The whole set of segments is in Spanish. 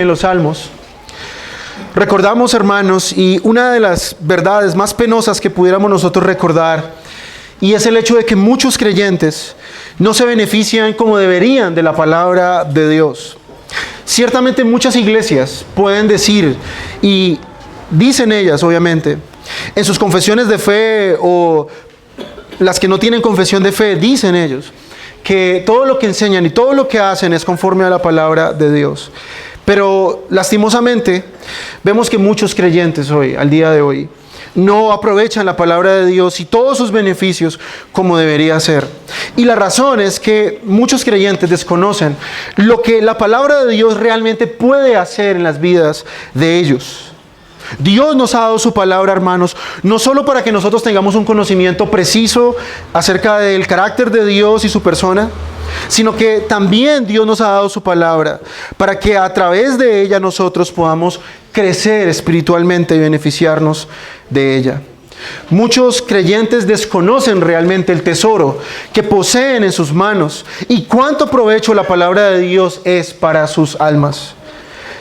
En los Salmos, recordamos, hermanos, y una de las verdades más penosas que pudiéramos nosotros recordar, y es el hecho de que muchos creyentes no se benefician como deberían de la palabra de Dios. Ciertamente muchas iglesias pueden decir, y dicen ellas obviamente, en sus confesiones de fe, o las que no tienen confesión de fe, dicen ellos, que todo lo que enseñan y todo lo que hacen es conforme a la palabra de Dios. Pero lastimosamente vemos que muchos creyentes hoy, al día de hoy, no aprovechan la palabra de Dios y todos sus beneficios como debería ser. Y la razón es que muchos creyentes desconocen lo que la palabra de Dios realmente puede hacer en las vidas de ellos. Dios nos ha dado su palabra, hermanos, no solo para que nosotros tengamos un conocimiento preciso acerca del carácter de Dios y su persona, sino que también Dios nos ha dado su palabra para que a través de ella nosotros podamos crecer espiritualmente y beneficiarnos de ella. Muchos creyentes desconocen realmente el tesoro que poseen en sus manos y cuánto provecho la palabra de Dios es para sus almas.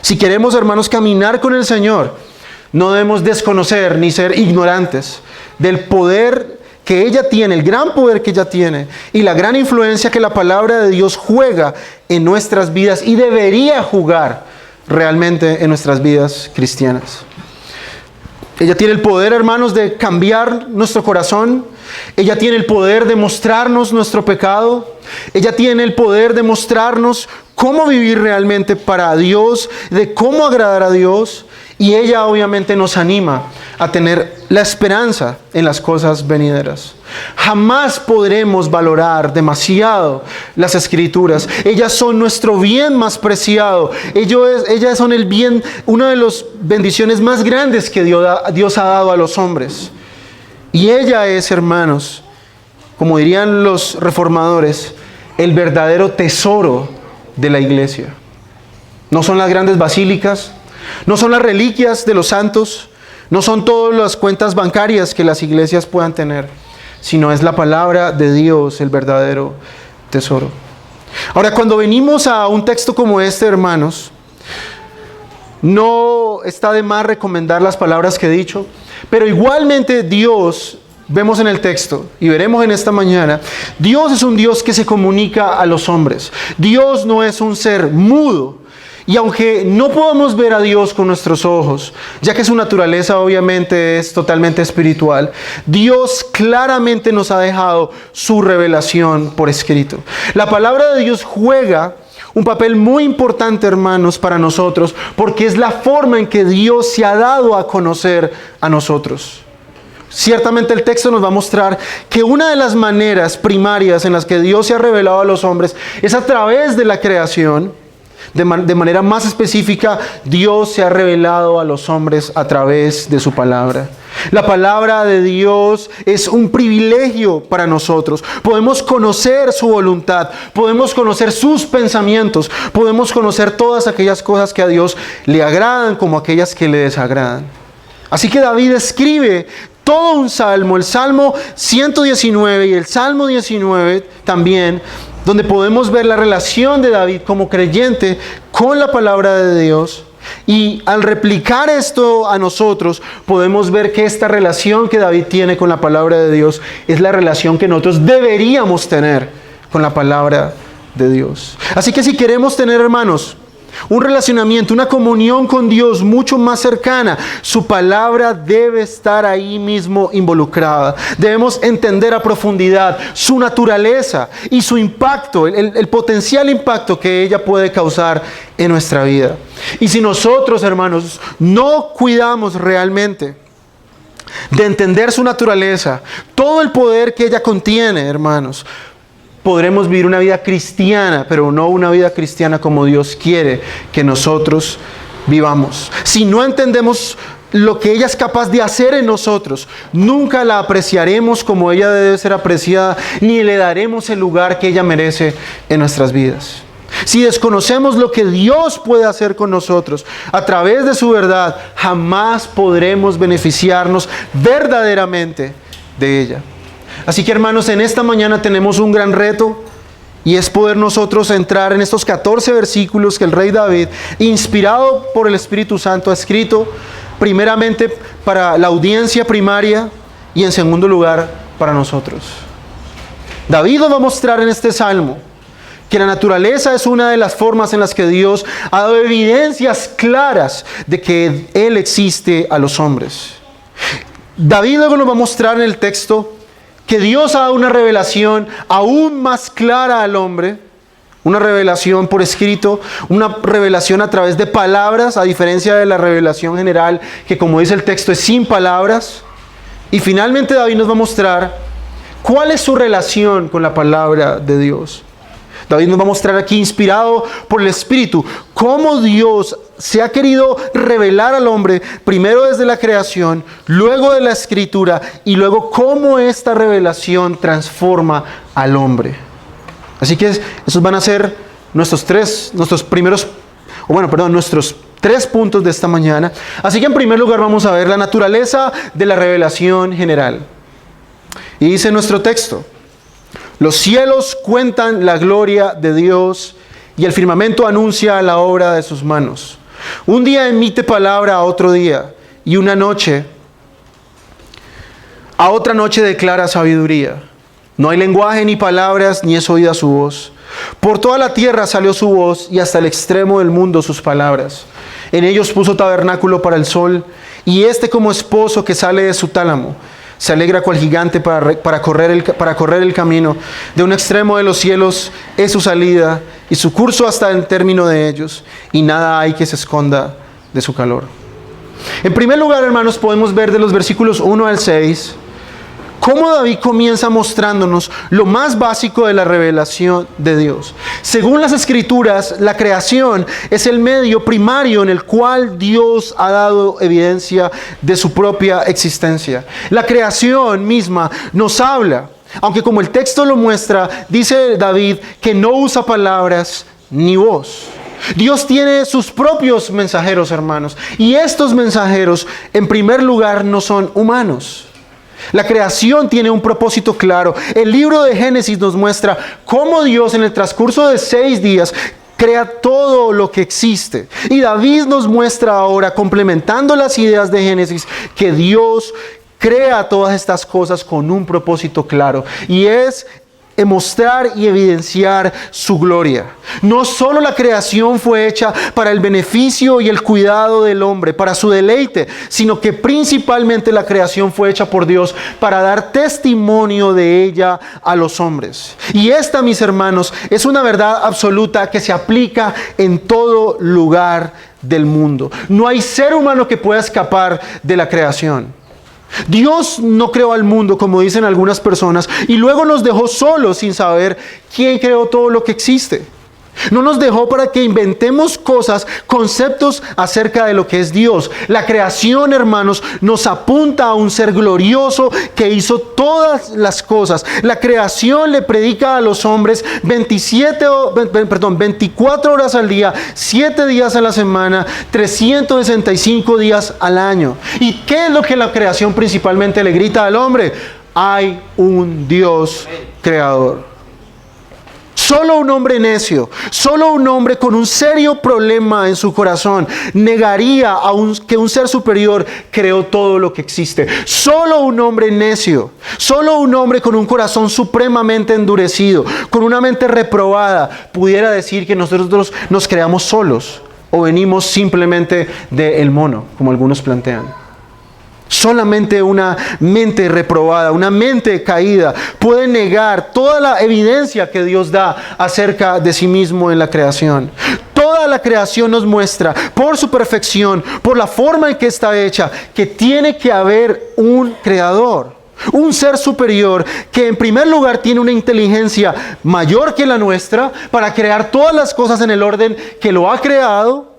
Si queremos, hermanos, caminar con el Señor, no debemos desconocer ni ser ignorantes del poder que ella tiene, el gran poder que ella tiene y la gran influencia que la palabra de Dios juega en nuestras vidas y debería jugar realmente en nuestras vidas cristianas. Ella tiene el poder, hermanos, de cambiar nuestro corazón. Ella tiene el poder de mostrarnos nuestro pecado. Ella tiene el poder de mostrarnos cómo vivir realmente para Dios, de cómo agradar a Dios. Y ella obviamente nos anima a tener la esperanza en las cosas venideras. Jamás podremos valorar demasiado las Escrituras. Ellas son nuestro bien más preciado. Ellas son el bien, una de las bendiciones más grandes que Dios ha dado a los hombres. Y ella es, hermanos, como dirían los reformadores, el verdadero tesoro de la iglesia. No son las grandes basílicas, no son las reliquias de los santos, no son todas las cuentas bancarias que las iglesias puedan tener, sino es la palabra de Dios el verdadero tesoro. Ahora, cuando venimos a un texto como este, hermanos, no está de más recomendar las palabras que he dicho, pero igualmente Dios, vemos en el texto y veremos en esta mañana, Dios es un Dios que se comunica a los hombres. Dios no es un ser mudo. Y aunque no podamos ver a Dios con nuestros ojos, ya que su naturaleza obviamente es totalmente espiritual, Dios claramente nos ha dejado su revelación por escrito. La palabra de Dios juega un papel muy importante, hermanos, para nosotros, porque es la forma en que Dios se ha dado a conocer a nosotros. Ciertamente el texto nos va a mostrar que una de las maneras primarias en las que Dios se ha revelado a los hombres es a través de la creación. De manera más específica, Dios se ha revelado a los hombres a través de su palabra. La palabra de Dios es un privilegio para nosotros. Podemos conocer su voluntad, podemos conocer sus pensamientos, podemos conocer todas aquellas cosas que a Dios le agradan como aquellas que le desagradan. Así que David escribe todo un salmo, el Salmo 119 y el Salmo 19 también, donde podemos ver la relación de David como creyente con la palabra de Dios. Y al replicar esto a nosotros, podemos ver que esta relación que David tiene con la palabra de Dios es la relación que nosotros deberíamos tener con la palabra de Dios. Así que si queremos tener, hermanos, un relacionamiento, una comunión con Dios mucho más cercana, su palabra debe estar ahí mismo involucrada. Debemos entender a profundidad su naturaleza y su impacto, el potencial impacto que ella puede causar en nuestra vida. Y si nosotros, hermanos, no cuidamos realmente de entender su naturaleza, todo el poder que ella contiene, hermanos, podremos vivir una vida cristiana, pero no una vida cristiana como Dios quiere que nosotros vivamos. Si no entendemos lo que ella es capaz de hacer en nosotros, nunca la apreciaremos como ella debe ser apreciada, ni le daremos el lugar que ella merece en nuestras vidas. Si desconocemos lo que Dios puede hacer con nosotros a través de su verdad, jamás podremos beneficiarnos verdaderamente de ella. Así que, hermanos, en esta mañana tenemos un gran reto Y es poder nosotros entrar en estos 14 versículos que el rey David, inspirado por el Espíritu Santo, ha escrito primeramente para la audiencia primaria y en segundo lugar para nosotros. David nos va a mostrar en este salmo que la naturaleza es una de las formas en las que Dios ha dado evidencias claras de que Él existe a los hombres. David luego nos va a mostrar en el texto que Dios ha dado una revelación aún más clara al hombre, una revelación por escrito, una revelación a través de palabras, a diferencia de la revelación general, que como dice el texto es sin palabras. Y finalmente David nos va a mostrar cuál es su relación con la palabra de Dios. David nos va a mostrar aquí, inspirado por el Espíritu, cómo Dios se ha querido revelar al hombre, primero desde la creación, luego de la escritura, y luego cómo esta revelación transforma al hombre. Así que esos van a ser nuestros tres puntos de esta mañana. Así que en primer lugar vamos a ver la naturaleza de la revelación general. Y dice nuestro texto: los cielos cuentan la gloria de Dios y el firmamento anuncia la obra de sus manos. Un día emite palabra a otro día y una noche a otra noche declara sabiduría. No hay lenguaje ni palabras, ni es oída su voz. Por toda la tierra salió su voz y hasta el extremo del mundo sus palabras. En ellos puso tabernáculo para el sol y como esposo que sale de su tálamo. Se alegra cual gigante para correr el camino. De un extremo de los cielos es su salida y su curso hasta el término de ellos. Y nada hay que se esconda de su calor. En primer lugar, hermanos, podemos ver de los versículos 1 al 6 cómo David comienza mostrándonos lo más básico de la revelación de Dios. Según las Escrituras, la creación es el medio primario en el cual Dios ha dado evidencia de su propia existencia. La creación misma nos habla, aunque como el texto lo muestra, dice David que no usa palabras ni voz. Dios tiene sus propios mensajeros, hermanos, y estos mensajeros, en primer lugar, no son humanos. La creación tiene un propósito claro. El libro de Génesis nos muestra cómo Dios en el transcurso de 6 días crea todo lo que existe. Y David nos muestra ahora, complementando las ideas de Génesis, que Dios crea todas estas cosas con un propósito claro. Y es mostrar y evidenciar su gloria. No solo la creación fue hecha para el beneficio y el cuidado del hombre, para su deleite, sino que principalmente la creación fue hecha por Dios para dar testimonio de ella a los hombres. Y esta, mis hermanos, es una verdad absoluta que se aplica en todo lugar del mundo. No hay ser humano que pueda escapar de la creación. Dios no creó al mundo, como dicen algunas personas, y luego nos dejó solos sin saber quién creó todo lo que existe. No nos dejó para que inventemos cosas, conceptos acerca de lo que es Dios. La creación, hermanos, nos apunta a un ser glorioso que hizo todas las cosas. La creación le predica a los hombres 24 horas al día, 7 días a la semana, 365 días al año. ¿Y qué es lo que la creación principalmente le grita al hombre? Hay un Dios creador. Solo un hombre necio, solo un hombre con un serio problema en su corazón negaría que un ser superior creó todo lo que existe. Solo un hombre necio, solo un hombre con un corazón supremamente endurecido, con una mente reprobada, pudiera decir que nosotros nos creamos solos o venimos simplemente del mono, como algunos plantean. Solamente una mente reprobada, una mente caída, puede negar toda la evidencia que Dios da acerca de sí mismo en la creación. Toda la creación nos muestra, por su perfección, por la forma en que está hecha, que tiene que haber un creador. Un ser superior que en primer lugar tiene una inteligencia mayor que la nuestra para crear todas las cosas en el orden que lo ha creado.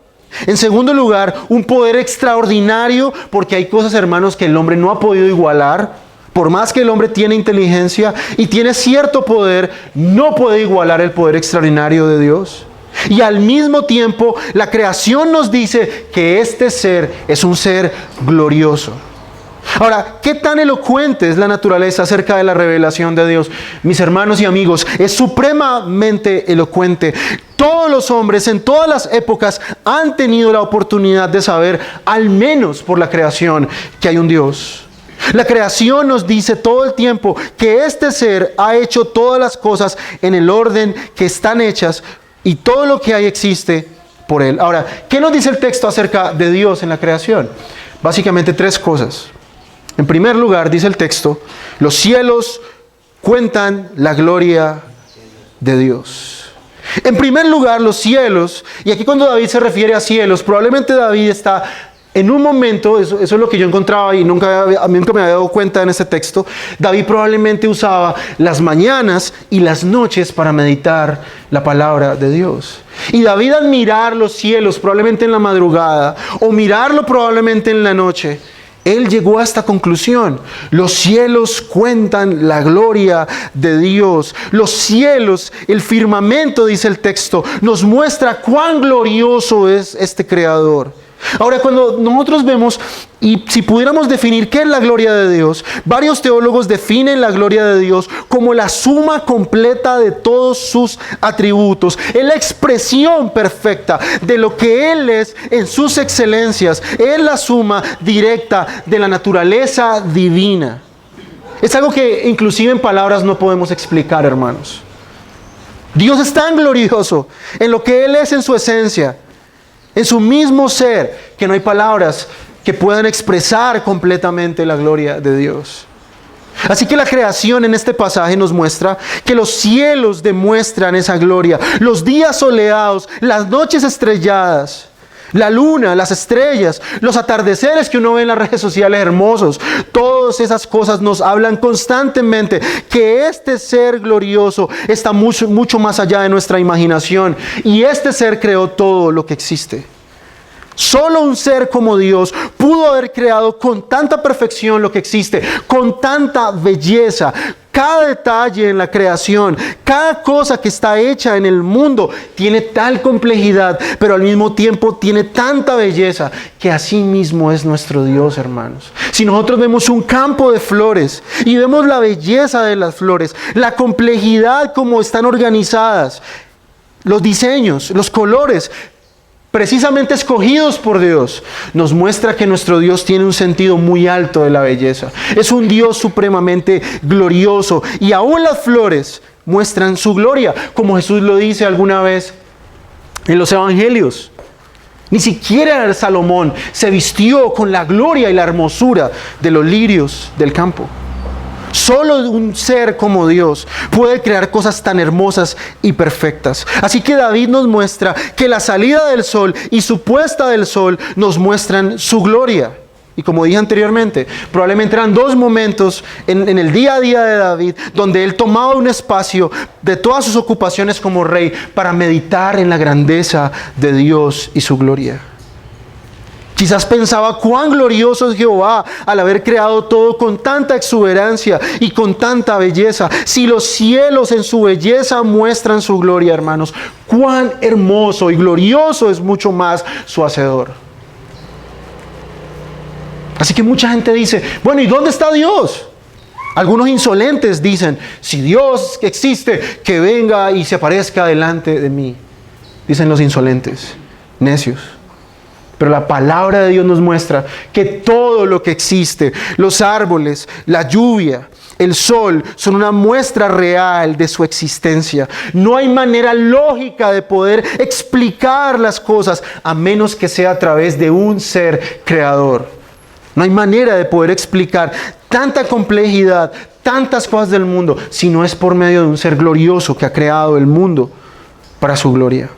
En segundo lugar, un poder extraordinario, porque hay cosas, hermanos, que el hombre no ha podido igualar. Por más que el hombre tiene inteligencia y tiene cierto poder, no puede igualar el poder extraordinario de Dios. Y al mismo tiempo, la creación nos dice que este ser es un ser glorioso. Ahora, ¿qué tan elocuente es la naturaleza acerca de la revelación de Dios? Mis hermanos y amigos, es supremamente elocuente. Todos los hombres en todas las épocas han tenido la oportunidad de saber, al menos por la creación, que hay un Dios. La creación nos dice todo el tiempo que este ser ha hecho todas las cosas en el orden que están hechas y todo lo que hay existe por Él. Ahora, ¿qué nos dice el texto acerca de Dios en la creación? Básicamente 3 cosas. En primer lugar, dice el texto, los cielos cuentan la gloria de Dios. En primer lugar, los cielos, y aquí cuando David se refiere a cielos, probablemente David está en un momento, eso es lo que yo encontraba y nunca me había dado cuenta en este texto, David probablemente usaba las mañanas y las noches para meditar la palabra de Dios. Y David al mirar los cielos, probablemente en la madrugada, o mirarlo probablemente en la noche, él llegó a esta conclusión: los cielos cuentan la gloria de Dios. Los cielos, el firmamento, dice el texto, nos muestra cuán glorioso es este Creador. Ahora, cuando nosotros vemos, y si pudiéramos definir qué es la gloria de Dios, varios teólogos definen la gloria de Dios como la suma completa de todos sus atributos. Es la expresión perfecta de lo que Él es en sus excelencias. Es la suma directa de la naturaleza divina. Es algo que inclusive en palabras no podemos explicar, hermanos. Dios es tan glorioso en lo que Él es en su esencia, en su mismo ser, que no hay palabras que puedan expresar completamente la gloria de Dios. Así que la creación en este pasaje nos muestra que los cielos demuestran esa gloria. Los días soleados, las noches estrelladas, la luna, las estrellas, los atardeceres que uno ve en las redes sociales hermosos, todas esas cosas nos hablan constantemente que este ser glorioso está mucho, mucho más allá de nuestra imaginación, y este ser creó todo lo que existe. Solo un ser como Dios pudo haber creado con tanta perfección lo que existe, con tanta belleza. Cada detalle en la creación, cada cosa que está hecha en el mundo tiene tal complejidad, pero al mismo tiempo tiene tanta belleza, que así mismo es nuestro Dios, hermanos. Si nosotros vemos un campo de flores y vemos la belleza de las flores, la complejidad como están organizadas, los diseños, los colores, precisamente escogidos por Dios, nos muestra que nuestro Dios tiene un sentido muy alto de la belleza. Es un Dios supremamente glorioso, y aún las flores muestran su gloria, como Jesús lo dice alguna vez en los evangelios. Ni siquiera Salomón se vistió con la gloria y la hermosura de los lirios del campo. Solo un ser como Dios puede crear cosas tan hermosas y perfectas. Así que David nos muestra que la salida del sol y su puesta del sol nos muestran su gloria. Y como dije anteriormente, probablemente eran 2 momentos en el día a día de David donde él tomaba un espacio de todas sus ocupaciones como rey para meditar en la grandeza de Dios y su gloria. Quizás pensaba cuán glorioso es Jehová al haber creado todo con tanta exuberancia y con tanta belleza. Si los cielos en su belleza muestran su gloria, hermanos, cuán hermoso y glorioso es mucho más su Hacedor. Así que mucha gente dice, bueno, ¿y dónde está Dios? Algunos insolentes dicen, si Dios existe, que venga y se aparezca delante de mí. Dicen los insolentes, necios. Pero la palabra de Dios nos muestra que todo lo que existe, los árboles, la lluvia, el sol, son una muestra real de su existencia. No hay manera lógica de poder explicar las cosas a menos que sea a través de un ser creador. No hay manera de poder explicar tanta complejidad, tantas cosas del mundo, si no es por medio de un ser glorioso que ha creado el mundo para su gloria.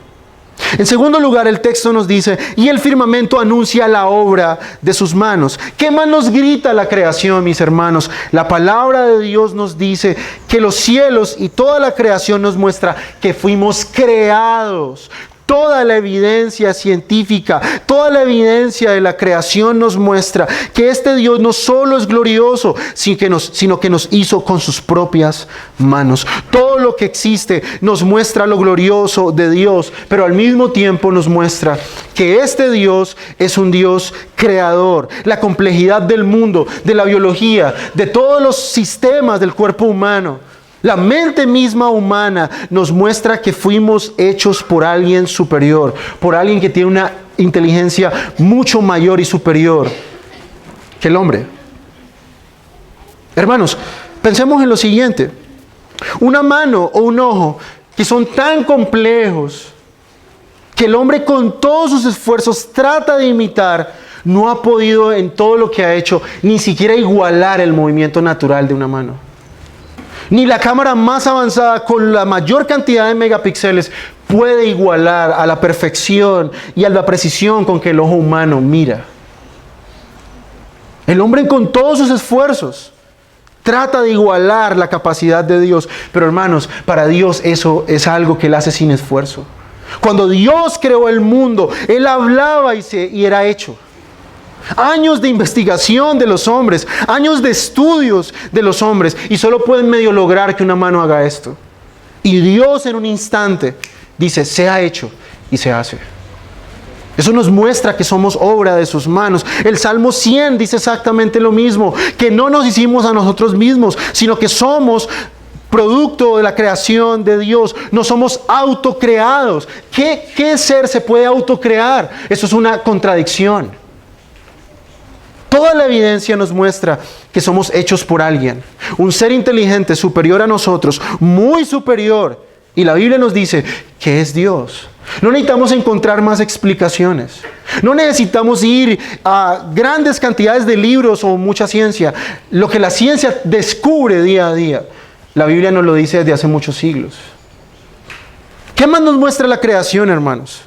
En segundo lugar, el texto nos dice, y el firmamento anuncia la obra de sus manos. ¿Qué más nos grita la creación, mis hermanos? La palabra de Dios nos dice que los cielos y toda la creación nos muestra que fuimos creados Toda la evidencia científica, toda la evidencia de la creación nos muestra que este Dios no solo es glorioso, sino que nos hizo con sus propias manos. Todo lo que existe nos muestra lo glorioso de Dios, pero al mismo tiempo nos muestra que este Dios es un Dios creador. La complejidad del mundo, de la biología, de todos los sistemas del cuerpo humano, la mente misma humana nos muestra que fuimos hechos por alguien superior, por alguien que tiene una inteligencia mucho mayor y superior que el hombre. Hermanos, pensemos en lo siguiente. Una mano o un ojo que son tan complejos que el hombre con todos sus esfuerzos trata de imitar, no ha podido en todo lo que ha hecho ni siquiera igualar el movimiento natural de una mano. Ni la cámara más avanzada con la mayor cantidad de megapíxeles puede igualar a la perfección y a la precisión con que el ojo humano mira. El hombre con todos sus esfuerzos trata de igualar la capacidad de Dios. Pero hermanos, para Dios eso es algo que Él hace sin esfuerzo. Cuando Dios creó el mundo, Él hablaba y era hecho. Años de investigación de los hombres, años de estudios de los hombres, y solo pueden medio lograr que una mano haga esto. Y Dios en un instante dice, sea hecho, y se hace. Eso nos muestra que somos obra de sus manos. El Salmo 100 dice exactamente lo mismo, que no nos hicimos a nosotros mismos, sino que somos producto de la creación de Dios. No somos autocreados. ¿Qué ser se puede autocrear? Eso es una contradicción. Toda la evidencia nos muestra que somos hechos por alguien, un ser inteligente superior a nosotros, muy superior. Y la Biblia nos dice que es Dios. No necesitamos encontrar más explicaciones. No necesitamos ir a grandes cantidades de libros o mucha ciencia. Lo que la ciencia descubre día a día, la Biblia nos lo dice desde hace muchos siglos. ¿Qué más nos muestra la creación, hermanos?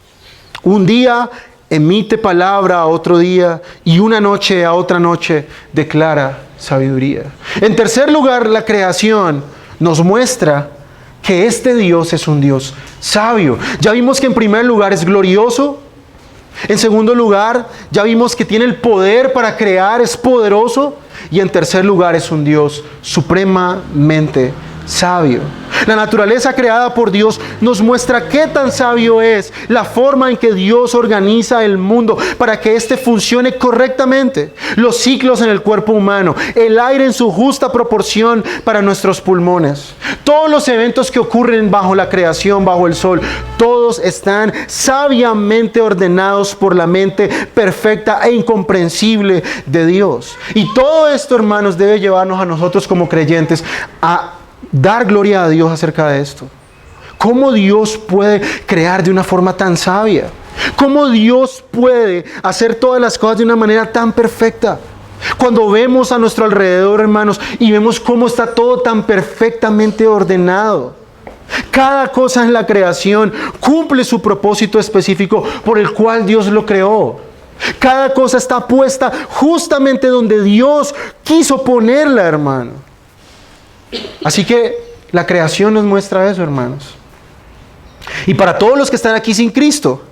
Un día emite palabra a otro día y una noche a otra noche declara sabiduría. En tercer lugar, la creación nos muestra que este Dios es un Dios sabio. Ya vimos que en primer lugar es glorioso. En segundo lugar, ya vimos que tiene el poder para crear, es poderoso. Y en tercer lugar, es un Dios supremamente sabio. La naturaleza creada por Dios nos muestra qué tan sabio es, la forma en que Dios organiza el mundo para que éste funcione correctamente, los ciclos en el cuerpo humano, el aire en su justa proporción para nuestros pulmones, todos los eventos que ocurren bajo la creación, bajo el sol, todos están sabiamente ordenados por la mente perfecta e incomprensible de Dios. Y todo esto, hermanos, debe llevarnos a nosotros como creyentes a dar gloria a Dios acerca de esto. ¿Cómo Dios puede crear de una forma tan sabia? ¿Cómo Dios puede hacer todas las cosas de una manera tan perfecta? Cuando vemos a nuestro alrededor, hermanos, y vemos cómo está todo tan perfectamente ordenado. Cada cosa en la creación cumple su propósito específico por el cual Dios lo creó. Cada cosa está puesta justamente donde Dios quiso ponerla, hermano. Así que la creación nos muestra eso, hermanos. Y para todos los que están aquí sin Cristo,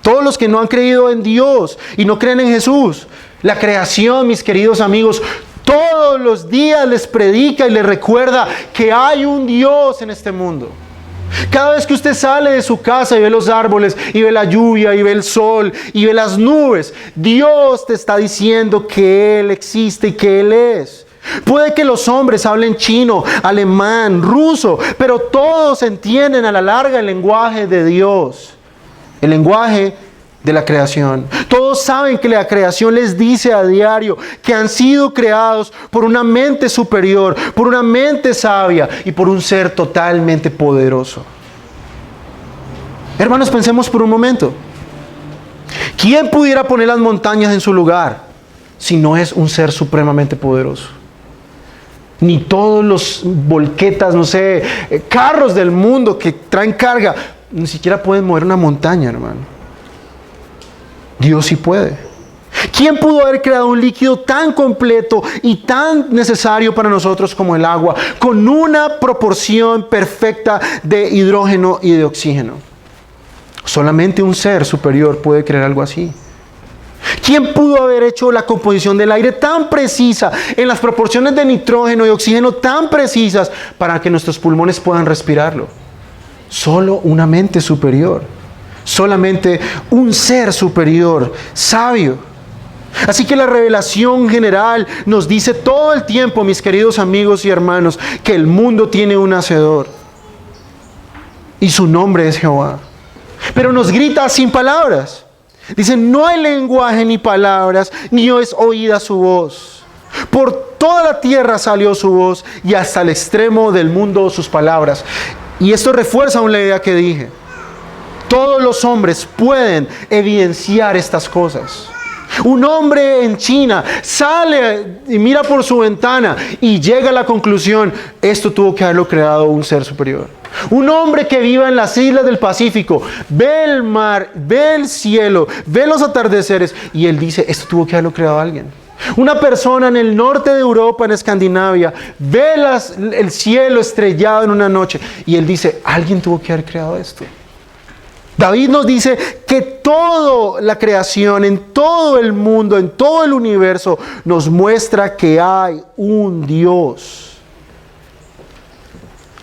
todos los que no han creído en Dios y no creen en Jesús, la creación, mis queridos amigos, todos los días les predica y les recuerda que hay un Dios en este mundo. Cada vez que usted sale de su casa y ve los árboles, y ve la lluvia, y ve el sol, y ve las nubes, Dios te está diciendo que Él existe y que Él es. Puede que los hombres hablen chino, alemán, ruso, pero todos entienden a la larga el lenguaje de Dios, el lenguaje de la creación. Todos saben que la creación les dice a diario que han sido creados por una mente superior, por una mente sabia y por un ser totalmente poderoso. Hermanos, pensemos por un momento. ¿Quién pudiera poner las montañas en su lugar si no es un ser supremamente poderoso? Ni todos los volquetas, no sé, carros del mundo que traen carga, ni siquiera pueden mover una montaña, hermano. Dios sí puede. ¿Quién pudo haber creado un líquido tan completo y tan necesario para nosotros como el agua, con una proporción perfecta de hidrógeno y de oxígeno? Solamente un ser superior puede crear algo así. ¿Quién pudo haber hecho la composición del aire tan precisa, en las proporciones de nitrógeno y oxígeno tan precisas para que nuestros pulmones puedan respirarlo? Solo una mente superior, solamente un ser superior, sabio. Así que la revelación general nos dice todo el tiempo, mis queridos amigos y hermanos, que el mundo tiene un hacedor y su nombre es Jehová. Pero nos grita sin palabras. Dice, no hay lenguaje ni palabras, ni es oída su voz. Por toda la tierra salió su voz y hasta el extremo del mundo sus palabras. Y esto refuerza aún la idea que dije. Todos los hombres pueden evidenciar estas cosas. Un hombre en China sale y mira por su ventana y llega a la conclusión, esto tuvo que haberlo creado un ser superior. Un hombre que viva en las islas del Pacífico, ve el mar, ve el cielo, ve los atardeceres y él dice, esto tuvo que haberlo creado alguien. Una persona en el norte de Europa, en Escandinavia, ve el cielo estrellado en una noche y él dice, alguien tuvo que haber creado esto. David nos dice que toda la creación, en todo el mundo, en todo el universo, nos muestra que hay un Dios.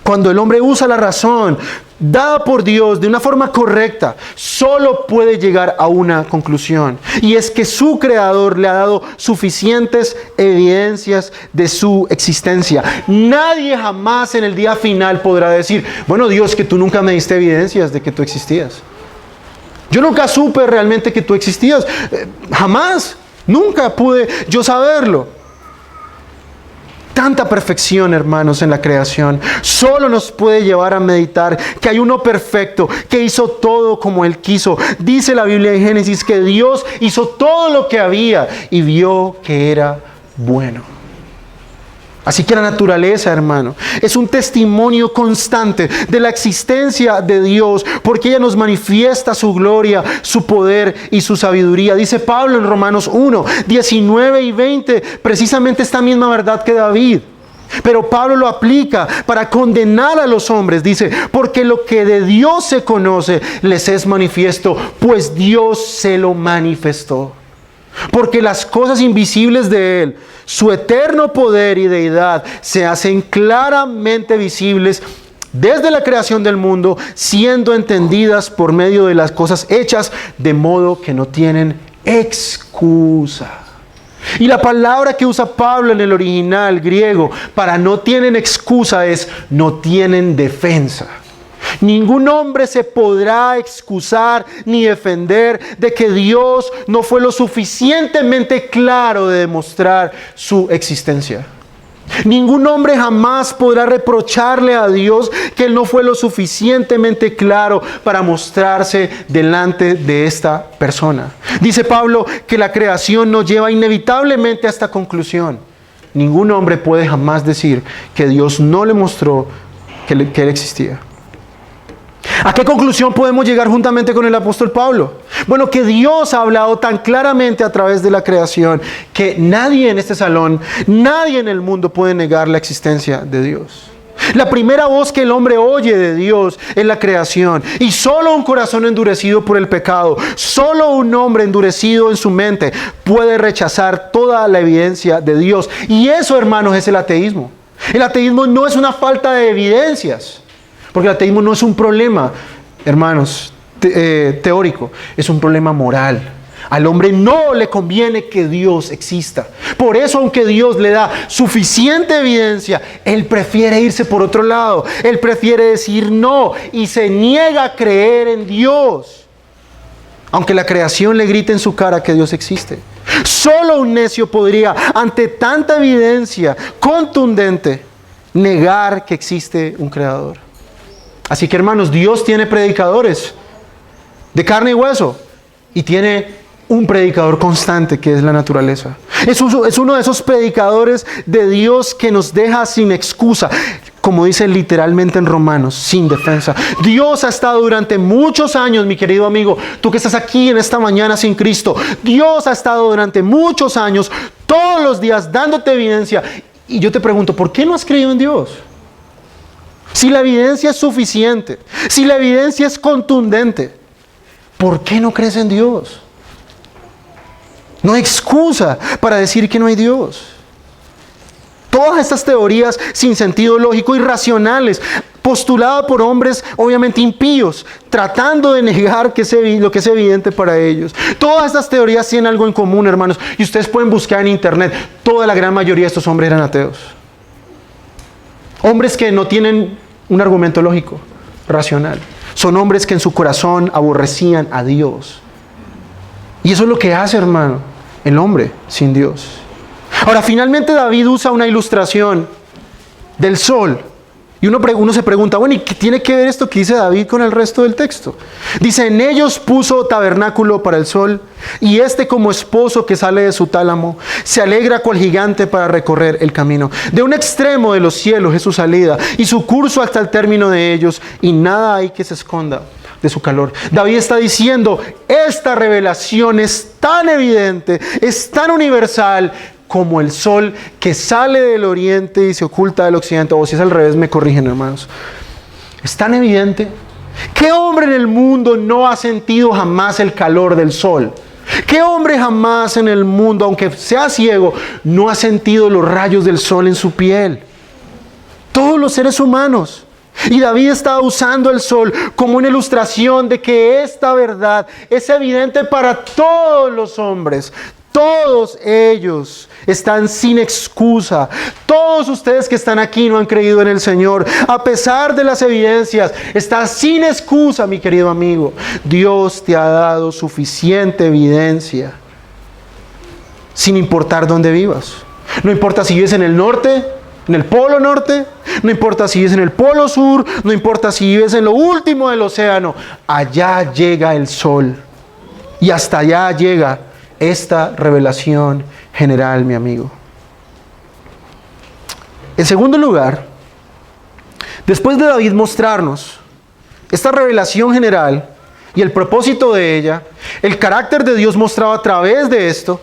Cuando el hombre usa la razón dada por Dios de una forma correcta, solo puede llegar a una conclusión. Y es que su creador le ha dado suficientes evidencias de su existencia. Nadie jamás en el día final podrá decir, bueno Dios, que tú nunca me diste evidencias de que tú existías. Yo nunca supe realmente que tú existías. Jamás, nunca pude yo saberlo. Tanta perfección, hermanos, en la creación solo nos puede llevar a meditar que hay uno perfecto que hizo todo como Él quiso. Dice la Biblia en Génesis que Dios hizo todo lo que había y vio que era bueno. Así que la naturaleza, hermano, es un testimonio constante de la existencia de Dios, porque ella nos manifiesta su gloria, su poder y su sabiduría. Dice Pablo en Romanos 1, 19 y 20, precisamente esta misma verdad que David. Pero Pablo lo aplica para condenar a los hombres. Dice, porque lo que de Dios se conoce les es manifiesto, pues Dios se lo manifestó. Porque las cosas invisibles de Él, su eterno poder y deidad, se hacen claramente visibles desde la creación del mundo, siendo entendidas por medio de las cosas hechas, de modo que no tienen excusa. Y la palabra que usa Pablo en el original griego para no tienen excusa es no tienen defensa. Ningún hombre se podrá excusar ni defender de que Dios no fue lo suficientemente claro de demostrar su existencia. Ningún hombre jamás podrá reprocharle a Dios que Él no fue lo suficientemente claro para mostrarse delante de esta persona. Dice Pablo que la creación nos lleva inevitablemente a esta conclusión. Ningún hombre puede jamás decir que Dios no le mostró que Él existía. ¿A qué conclusión podemos llegar juntamente con el apóstol Pablo? Bueno, que Dios ha hablado tan claramente a través de la creación que nadie en este salón, nadie en el mundo puede negar la existencia de Dios. La primera voz que el hombre oye de Dios es la creación. Y solo un corazón endurecido por el pecado, solo un hombre endurecido en su mente puede rechazar toda la evidencia de Dios. Y eso, hermanos, es el ateísmo. El ateísmo no es una falta de evidencias. Porque el ateísmo no es un problema, hermanos, teórico, es un problema moral. Al hombre no le conviene que Dios exista. Por eso, aunque Dios le da suficiente evidencia, él prefiere irse por otro lado. Él prefiere decir no y se niega a creer en Dios. Aunque la creación le grite en su cara que Dios existe. Solo un necio podría, ante tanta evidencia contundente, negar que existe un creador. Así que, hermanos, Dios tiene predicadores de carne y hueso y tiene un predicador constante que es la naturaleza. Es uno de esos predicadores de Dios que nos deja sin excusa, como dice literalmente en Romanos, sin defensa. Dios ha estado durante muchos años, mi querido amigo, tú que estás aquí en esta mañana sin Cristo, Dios ha estado durante muchos años, todos los días, dándote evidencia. Y yo te pregunto, ¿por qué no has creído en Dios? Si la evidencia es suficiente, si la evidencia es contundente, ¿por qué no crees en Dios? No hay excusa para decir que no hay Dios. Todas estas teorías sin sentido lógico, irracionales, postuladas por hombres obviamente impíos, tratando de negar lo que es evidente para ellos. Todas estas teorías tienen algo en común, hermanos, y ustedes pueden buscar en internet. Toda la gran mayoría de estos hombres eran ateos. Hombres que no tienen un argumento lógico, racional. Son hombres que en su corazón aborrecían a Dios. Y eso es lo que hace, hermano, el hombre sin Dios. Ahora, finalmente David usa una ilustración del sol. Y uno se pregunta, bueno, ¿y qué tiene que ver esto que dice David con el resto del texto? Dice, en ellos puso tabernáculo para el sol, y como esposo que sale de su tálamo, se alegra cual gigante para recorrer el camino. De un extremo de los cielos es su salida, y su curso hasta el término de ellos, y nada hay que se esconda de su calor. David está diciendo, esta revelación es tan evidente, es tan universal, como el sol que sale del oriente y se oculta del occidente. O si es al revés, me corrigen, hermanos. Es tan evidente. ¿Qué hombre en el mundo no ha sentido jamás el calor del sol? ¿Qué hombre jamás en el mundo, aunque sea ciego, no ha sentido los rayos del sol en su piel? Todos los seres humanos. Y David está usando el sol como una ilustración de que esta verdad es evidente para todos los hombres. Todos ellos están sin excusa. Todos ustedes que están aquí no han creído en el Señor. A pesar de las evidencias, estás sin excusa, mi querido amigo. Dios te ha dado suficiente evidencia. Sin importar dónde vivas. No importa si vives en el norte, en el polo norte. No importa si vives en el polo sur. No importa si vives en lo último del océano. Allá llega el sol. Y hasta allá llega esta revelación general, mi amigo. En segundo lugar, después de David mostrarnos esta revelación general y el propósito de ella, el carácter de Dios mostrado a través de esto,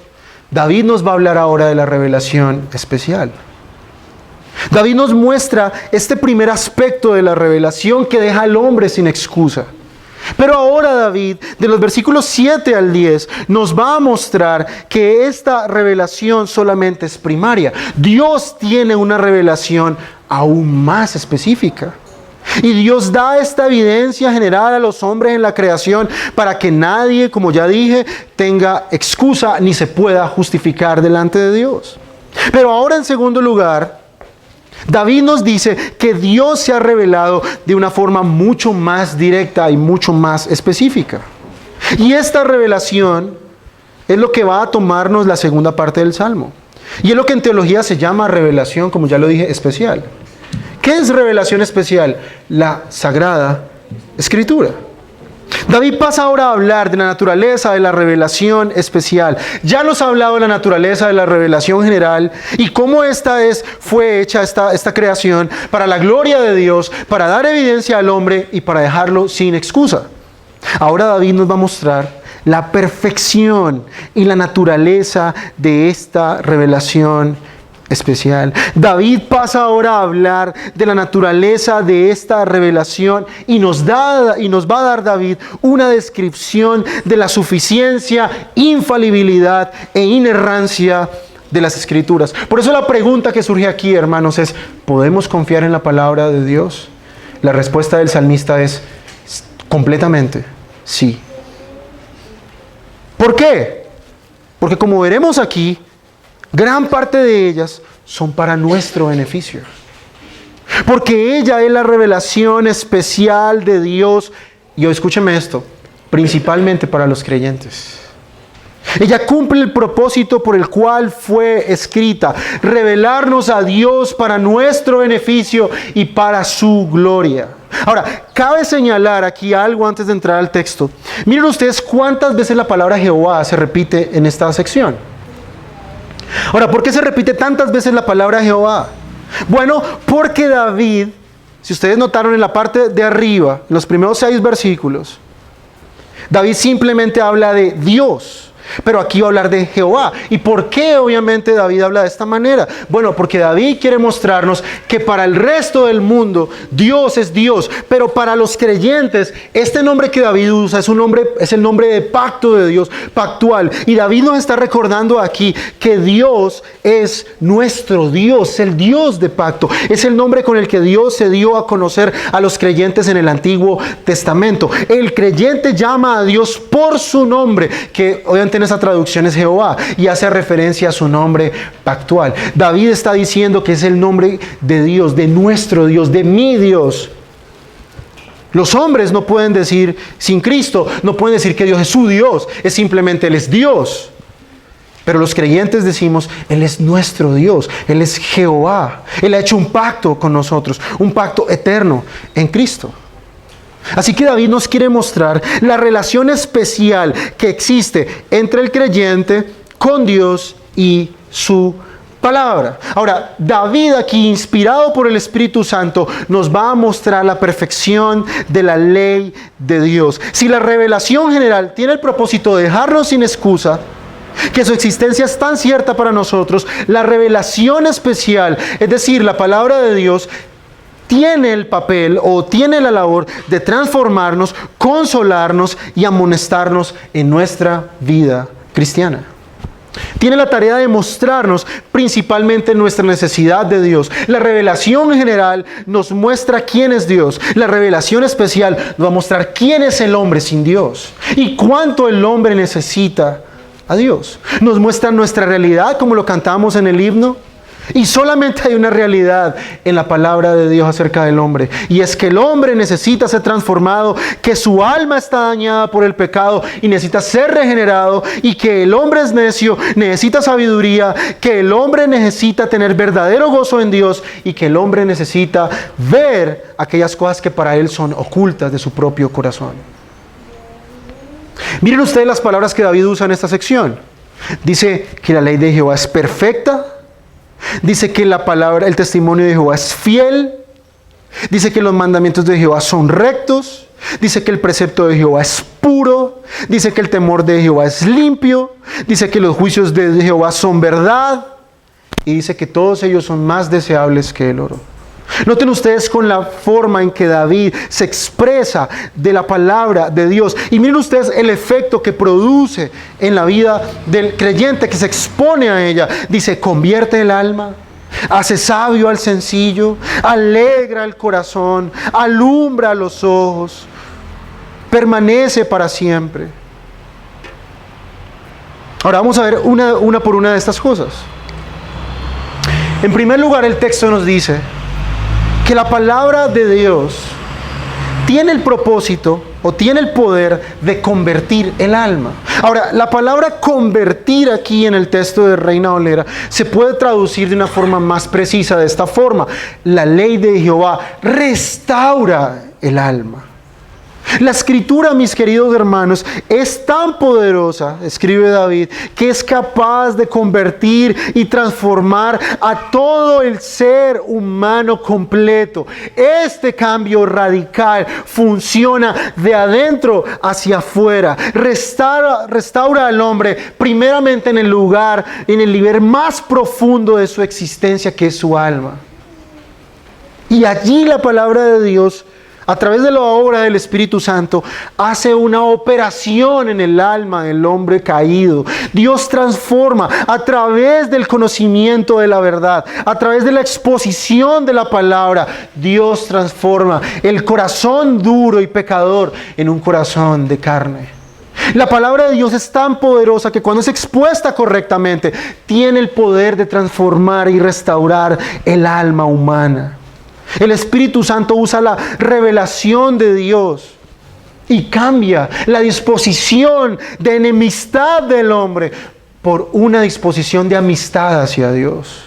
David nos va a hablar ahora de la revelación especial. David nos muestra este primer aspecto de la revelación que deja al hombre sin excusa. Pero ahora David, de los versículos 7 al 10, nos va a mostrar que esta revelación solamente es primaria. Dios tiene una revelación aún más específica. Y Dios da esta evidencia general a los hombres en la creación para que nadie, como ya dije, tenga excusa ni se pueda justificar delante de Dios. Pero ahora, en segundo lugar, David nos dice que Dios se ha revelado de una forma mucho más directa y mucho más específica. Y esta revelación es lo que va a tomarnos la segunda parte del Salmo. Y es lo que en teología se llama revelación, como ya lo dije, especial. ¿Qué es revelación especial? La Sagrada Escritura. David pasa ahora a hablar de la naturaleza de la revelación especial. Ya nos ha hablado de la naturaleza de la revelación general y cómo fue hecha esta creación para la gloria de Dios, para dar evidencia al hombre y para dejarlo sin excusa. Ahora David nos va a mostrar la perfección y la naturaleza de esta revelación especial. David pasa ahora a hablar de la naturaleza de esta revelación y nos va a dar David una descripción de la suficiencia, infalibilidad e inerrancia de las Escrituras. Por eso la pregunta que surge aquí, hermanos, es: ¿podemos confiar en la palabra de Dios? La respuesta del salmista es completamente sí. ¿Por qué? Porque como veremos aquí, gran parte de ellas son para nuestro beneficio. Porque ella es la revelación especial de Dios. Y hoy escúcheme esto, principalmente para los creyentes. Ella cumple el propósito por el cual fue escrita: revelarnos a Dios para nuestro beneficio y para su gloria. Ahora, cabe señalar aquí algo antes de entrar al texto. Miren ustedes cuántas veces la palabra Jehová se repite en esta sección. Ahora, ¿por qué se repite tantas veces la palabra Jehová? Bueno, porque David, si ustedes notaron en la parte de arriba, en los primeros 6 versículos, David simplemente habla de Dios. Pero aquí va a hablar de Jehová. ¿Y por qué obviamente David habla de esta manera? Bueno, porque David quiere mostrarnos que para el resto del mundo Dios es Dios, pero para los creyentes este nombre que David usa es el nombre de pacto de Dios, pactual. Y David nos está recordando aquí que Dios es nuestro Dios, el Dios de pacto. Es el nombre con el que Dios se dio a conocer a los creyentes en el Antiguo Testamento. El creyente llama a Dios por su nombre, que obviamente en esa traducción es Jehová, y hace referencia a su nombre pactual. David está diciendo que es el nombre de Dios, de nuestro Dios, de mi Dios. Los hombres no pueden decir, sin Cristo, no pueden decir que Dios es su Dios, es simplemente Él es Dios. Pero los creyentes decimos, Él es nuestro Dios, Él es Jehová. Él ha hecho un pacto con nosotros, un pacto eterno en Cristo. Así que David nos quiere mostrar la relación especial que existe entre el creyente con Dios y su palabra. Ahora, David aquí, inspirado por el Espíritu Santo, nos va a mostrar la perfección de la ley de Dios. Si la revelación general tiene el propósito de dejarnos sin excusa, que su existencia es tan cierta para nosotros, la revelación especial, es decir, la palabra de Dios, tiene el papel o tiene la labor de transformarnos, consolarnos y amonestarnos en nuestra vida cristiana. Tiene la tarea de mostrarnos principalmente nuestra necesidad de Dios. La revelación general nos muestra quién es Dios. La revelación especial nos va a mostrar quién es el hombre sin Dios y cuánto el hombre necesita a Dios. Nos muestra nuestra realidad, como lo cantamos en el himno. Y solamente hay una realidad en la palabra de Dios acerca del hombre, y es que el hombre necesita ser transformado, que su alma está dañada por el pecado y necesita ser regenerado, y que el hombre es necio, necesita sabiduría, que el hombre necesita tener verdadero gozo en Dios, y que el hombre necesita ver aquellas cosas que para él son ocultas de su propio corazón. Miren ustedes las palabras que David usa en esta sección. Dice que la ley de Jehová es perfecta. Dice que la palabra, el testimonio de Jehová es fiel. Dice que los mandamientos de Jehová son rectos. Dice que el precepto de Jehová es puro. Dice que el temor de Jehová es limpio. Dice que los juicios de Jehová son verdad. Y dice que todos ellos son más deseables que el oro. Noten ustedes con la forma en que David se expresa de la palabra de Dios. Y miren ustedes el efecto que produce en la vida del creyente que se expone a ella. Dice, convierte el alma, hace sabio al sencillo, alegra el corazón, alumbra los ojos, permanece para siempre. Ahora vamos a ver una por una de estas cosas. En primer lugar, el texto nos dice que la palabra de Dios tiene el propósito o tiene el poder de convertir el alma. Ahora, la palabra convertir aquí en el texto de Reina Valera se puede traducir de una forma más precisa de esta forma. La ley de Jehová restaura el alma. La escritura, mis queridos hermanos, es tan poderosa, escribe David, que es capaz de convertir y transformar a todo el ser humano completo. Este cambio radical funciona de adentro hacia afuera. Restaura al hombre primeramente en el lugar, en el nivel más profundo de su existencia, que es su alma. Y allí la palabra de Dios, a través de la obra del Espíritu Santo, hace una operación en el alma del hombre caído. Dios transforma a través del conocimiento de la verdad, a través de la exposición de la palabra. Dios transforma el corazón duro y pecador en un corazón de carne. La palabra de Dios es tan poderosa que cuando es expuesta correctamente, tiene el poder de transformar y restaurar el alma humana. El Espíritu Santo usa la revelación de Dios y cambia la disposición de enemistad del hombre por una disposición de amistad hacia Dios.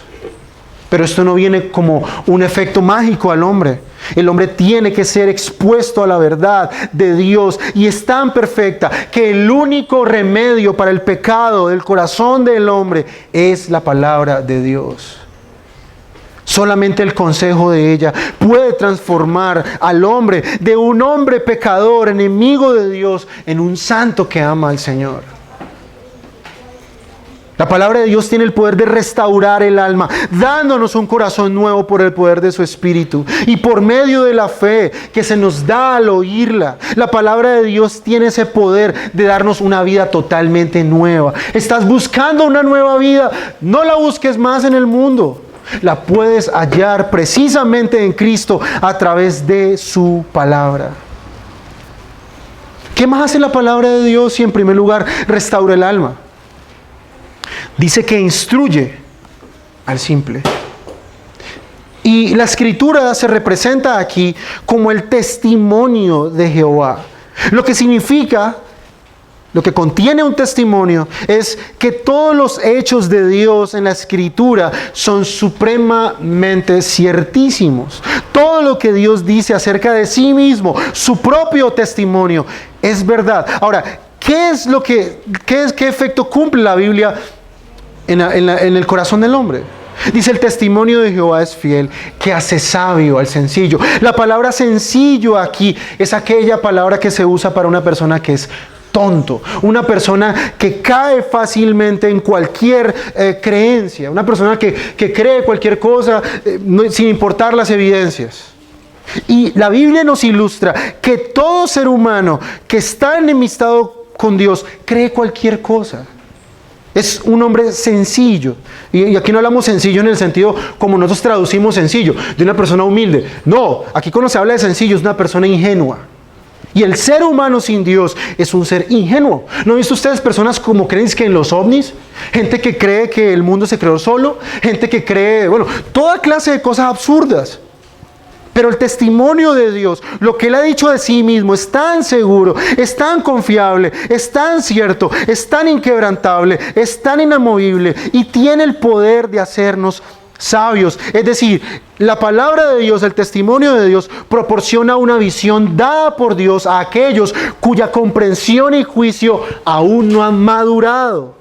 Pero esto no viene como un efecto mágico al hombre. El hombre tiene que ser expuesto a la verdad de Dios, y es tan perfecta que el único remedio para el pecado del corazón del hombre es la palabra de Dios. Solamente el consejo de ella puede transformar al hombre de un hombre pecador, enemigo de Dios, en un santo que ama al Señor. La palabra de Dios tiene el poder de restaurar el alma, dándonos un corazón nuevo por el poder de su Espíritu. Y por medio de la fe que se nos da al oírla, la palabra de Dios tiene ese poder de darnos una vida totalmente nueva. ¿Estás buscando una nueva vida? No la busques más en el mundo. La puedes hallar precisamente en Cristo a través de su palabra. ¿Qué más hace la palabra de Dios si en primer lugar restaura el alma? Dice que instruye al simple. Y la escritura se representa aquí como el testimonio de Jehová. Lo que significa, lo que contiene un testimonio, es que todos los hechos de Dios en la escritura son supremamente ciertísimos. Todo lo que Dios dice acerca de sí mismo, su propio testimonio, es verdad. Ahora, ¿qué efecto cumple la Biblia en el corazón del hombre? Dice: el testimonio de Jehová es fiel, que hace sabio al sencillo. La palabra sencillo aquí es aquella palabra que se usa para una persona que es tonto, una persona que cae fácilmente en cualquier creencia, una persona que cree cualquier cosa sin importar las evidencias. Y la Biblia nos ilustra que todo ser humano que está enemistado con Dios cree cualquier cosa. Es un hombre sencillo. Y aquí no hablamos sencillo en el sentido como nosotros traducimos sencillo, de una persona humilde. No, aquí cuando se habla de sencillo es una persona ingenua. Y el ser humano sin Dios es un ser ingenuo. ¿No han visto ustedes personas como creen que en los ovnis? Gente que cree que el mundo se creó solo. Gente que cree, toda clase de cosas absurdas. Pero el testimonio de Dios, lo que Él ha dicho de sí mismo, es tan seguro, es tan confiable, es tan cierto, es tan inquebrantable, es tan inamovible y tiene el poder de hacernos sabios. Es decir, la palabra de Dios, el testimonio de Dios, proporciona una visión dada por Dios a aquellos cuya comprensión y juicio aún no han madurado.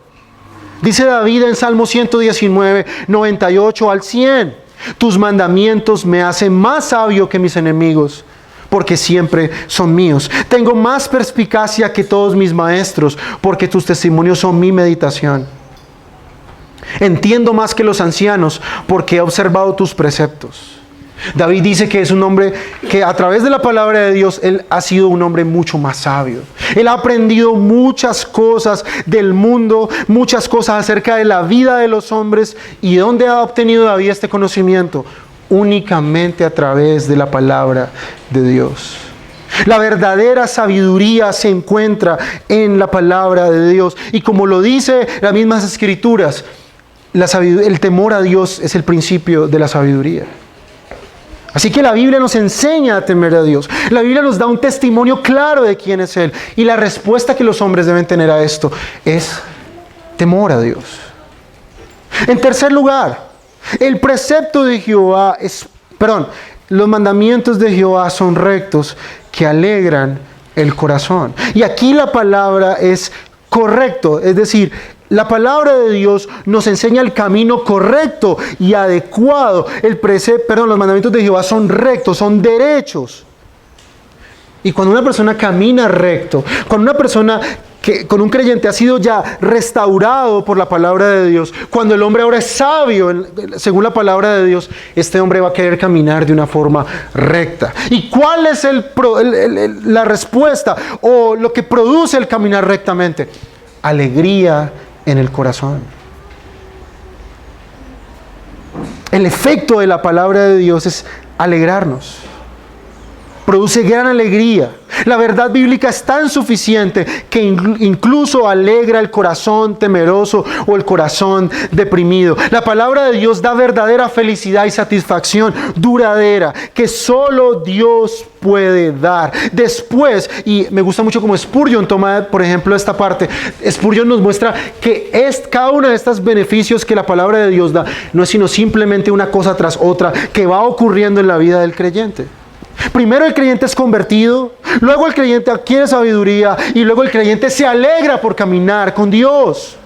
Dice David en Salmo 119, 98 al 100. Tus mandamientos me hacen más sabio que mis enemigos, porque siempre son míos. Tengo más perspicacia que todos mis maestros, porque tus testimonios son mi meditación. Entiendo más que los ancianos, porque he observado tus preceptos. David dice que es un hombre que a través de la palabra de Dios, él ha sido un hombre mucho más sabio. Él ha aprendido muchas cosas del mundo, muchas cosas acerca de la vida de los hombres. ¿Y dónde ha obtenido David este conocimiento? Únicamente a través de la palabra de Dios. La verdadera sabiduría se encuentra en la palabra de Dios. Y como lo dice las mismas escrituras, el temor a Dios es el principio de la sabiduría. Así que la Biblia nos enseña a temer a Dios. La Biblia nos da un testimonio claro de quién es Él. Y la respuesta que los hombres deben tener a esto es temor a Dios. En tercer lugar, el precepto de Jehová los mandamientos de Jehová son rectos, que alegran el corazón. Y aquí la palabra es correcto, es decir, la palabra de Dios nos enseña el camino correcto y adecuado. Los mandamientos de Jehová son rectos, son derechos. Y cuando una persona camina recto, cuando una persona con un creyente ha sido ya restaurado por la palabra de Dios, cuando el hombre ahora es sabio según la palabra de Dios, este hombre va a querer caminar de una forma recta. ¿Y cuál es la respuesta o lo que produce el caminar rectamente? Alegría en el corazón. El efecto de la palabra de Dios es alegrarnos. Produce gran alegría. La verdad bíblica es tan suficiente que incluso alegra el corazón temeroso o el corazón deprimido. La palabra de Dios da verdadera felicidad y satisfacción duradera que solo Dios puede dar. Después, y me gusta mucho como Spurgeon toma, por ejemplo, esta parte. Spurgeon nos muestra que cada uno de estos beneficios que la palabra de Dios da no es sino simplemente una cosa tras otra que va ocurriendo en la vida del creyente. Primero el creyente es convertido, luego el creyente adquiere sabiduría y luego el creyente se alegra por caminar con Dios.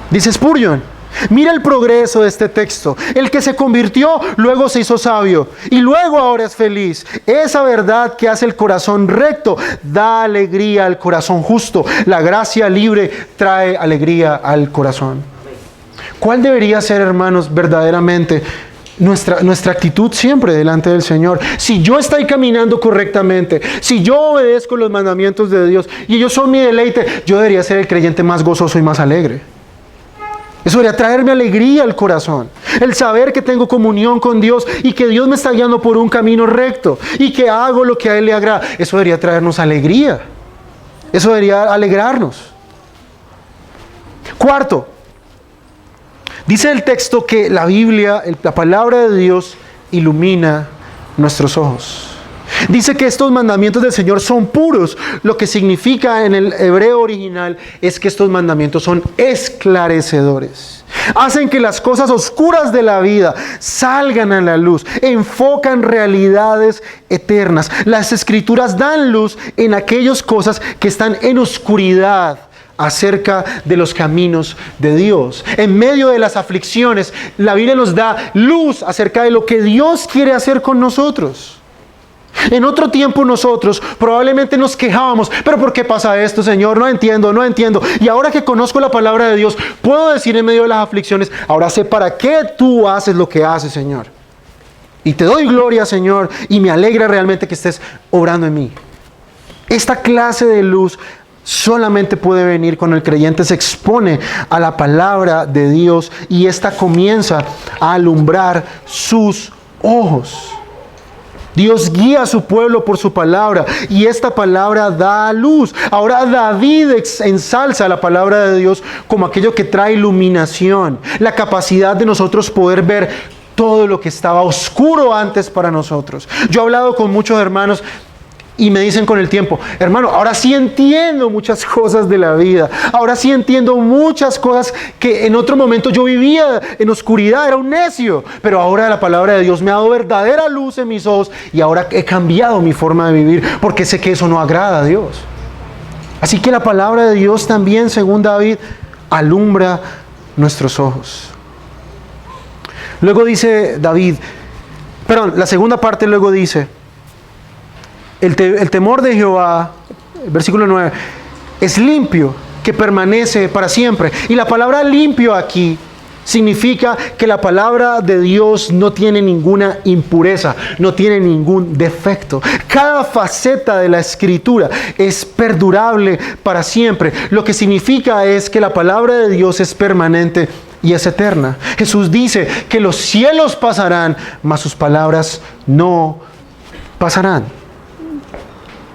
Dice Spurgeon, Mira el progreso de este texto. El que se convirtió, luego se hizo sabio y luego ahora es feliz. Esa verdad que hace el corazón recto da alegría al corazón justo. La gracia libre trae alegría al corazón. ¿Cuál debería ser, hermanos, verdaderamente nuestra actitud siempre delante del Señor? Si yo estoy caminando correctamente, si yo obedezco los mandamientos de Dios y ellos son mi deleite, yo debería ser el creyente más gozoso y más alegre. Eso debería traerme alegría al corazón. El saber que tengo comunión con Dios y que Dios me está guiando por un camino recto y que hago lo que a Él le agrada. Eso debería traernos alegría. Eso debería alegrarnos. Cuarto, dice el texto que la Biblia, la palabra de Dios, ilumina nuestros ojos. Dice que estos mandamientos del Señor son puros. Lo que significa en el hebreo original es que estos mandamientos son esclarecedores. Hacen que las cosas oscuras de la vida salgan a la luz. Enfocan realidades eternas. Las Escrituras dan luz en aquellas cosas que están en oscuridad acerca de los caminos de Dios. En medio de las aflicciones, la Biblia nos da luz acerca de lo que Dios quiere hacer con nosotros. En otro tiempo nosotros probablemente nos quejábamos, pero ¿por qué pasa esto, Señor? No entiendo. Y ahora que conozco la palabra de Dios, puedo decir en medio de las aflicciones, ahora sé para qué tú haces lo que haces, Señor. Y te doy gloria, Señor, y me alegra realmente que estés obrando en mí. Esta clase de luz solamente puede venir cuando el creyente se expone a la palabra de Dios y ésta comienza a alumbrar sus ojos. Dios guía a su pueblo por su palabra y esta palabra da luz. Ahora David ensalza la palabra de Dios como aquello que trae iluminación, la capacidad de nosotros poder ver todo lo que estaba oscuro antes para nosotros. Yo he hablado con muchos hermanos y me dicen con el tiempo, hermano, ahora sí entiendo muchas cosas de la vida. Ahora sí entiendo muchas cosas que en otro momento yo vivía en oscuridad, era un necio. Pero ahora la palabra de Dios me ha dado verdadera luz en mis ojos y ahora he cambiado mi forma de vivir porque sé que eso no agrada a Dios. Así que la palabra de Dios también, según David, alumbra nuestros ojos. Luego dice David, la segunda parte luego dice, el temor de Jehová, versículo 9, es limpio, que permanece para siempre. Y la palabra limpio aquí significa que la palabra de Dios no tiene ninguna impureza, no tiene ningún defecto. Cada faceta de la Escritura es perdurable para siempre. Lo que significa es que la palabra de Dios es permanente y es eterna. Jesús dice que los cielos pasarán, mas sus palabras no pasarán.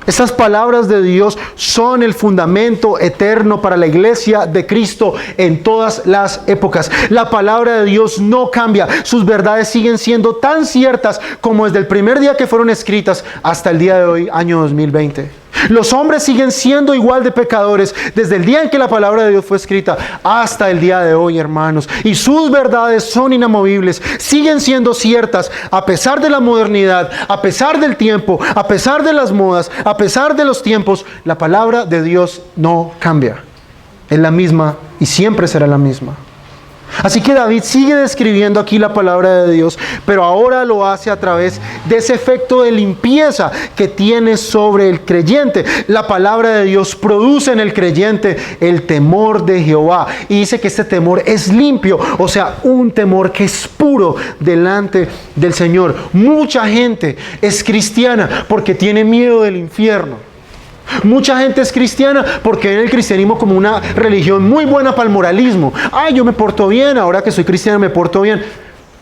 Estas palabras de Dios son el fundamento eterno para la iglesia de Cristo en todas las épocas. La palabra de Dios no cambia. Sus verdades siguen siendo tan ciertas como desde el primer día que fueron escritas hasta el día de hoy, año 2020. Los hombres siguen siendo igual de pecadores desde el día en que la palabra de Dios fue escrita hasta el día de hoy, hermanos. Y sus verdades son inamovibles, siguen siendo ciertas a pesar de la modernidad, a pesar del tiempo, a pesar de las modas, a pesar de los tiempos. La palabra de Dios no cambia. Es la misma y siempre será la misma. Así que David sigue describiendo aquí la palabra de Dios, pero ahora lo hace a través de ese efecto de limpieza que tiene sobre el creyente. La palabra de Dios produce en el creyente el temor de Jehová. Y dice que este temor es limpio, o sea, un temor que es puro delante del Señor. Mucha gente es cristiana porque tiene miedo del infierno. Mucha gente es cristiana porque ven el cristianismo como una religión muy buena para el moralismo. Yo me porto bien, ahora que soy cristiano me porto bien.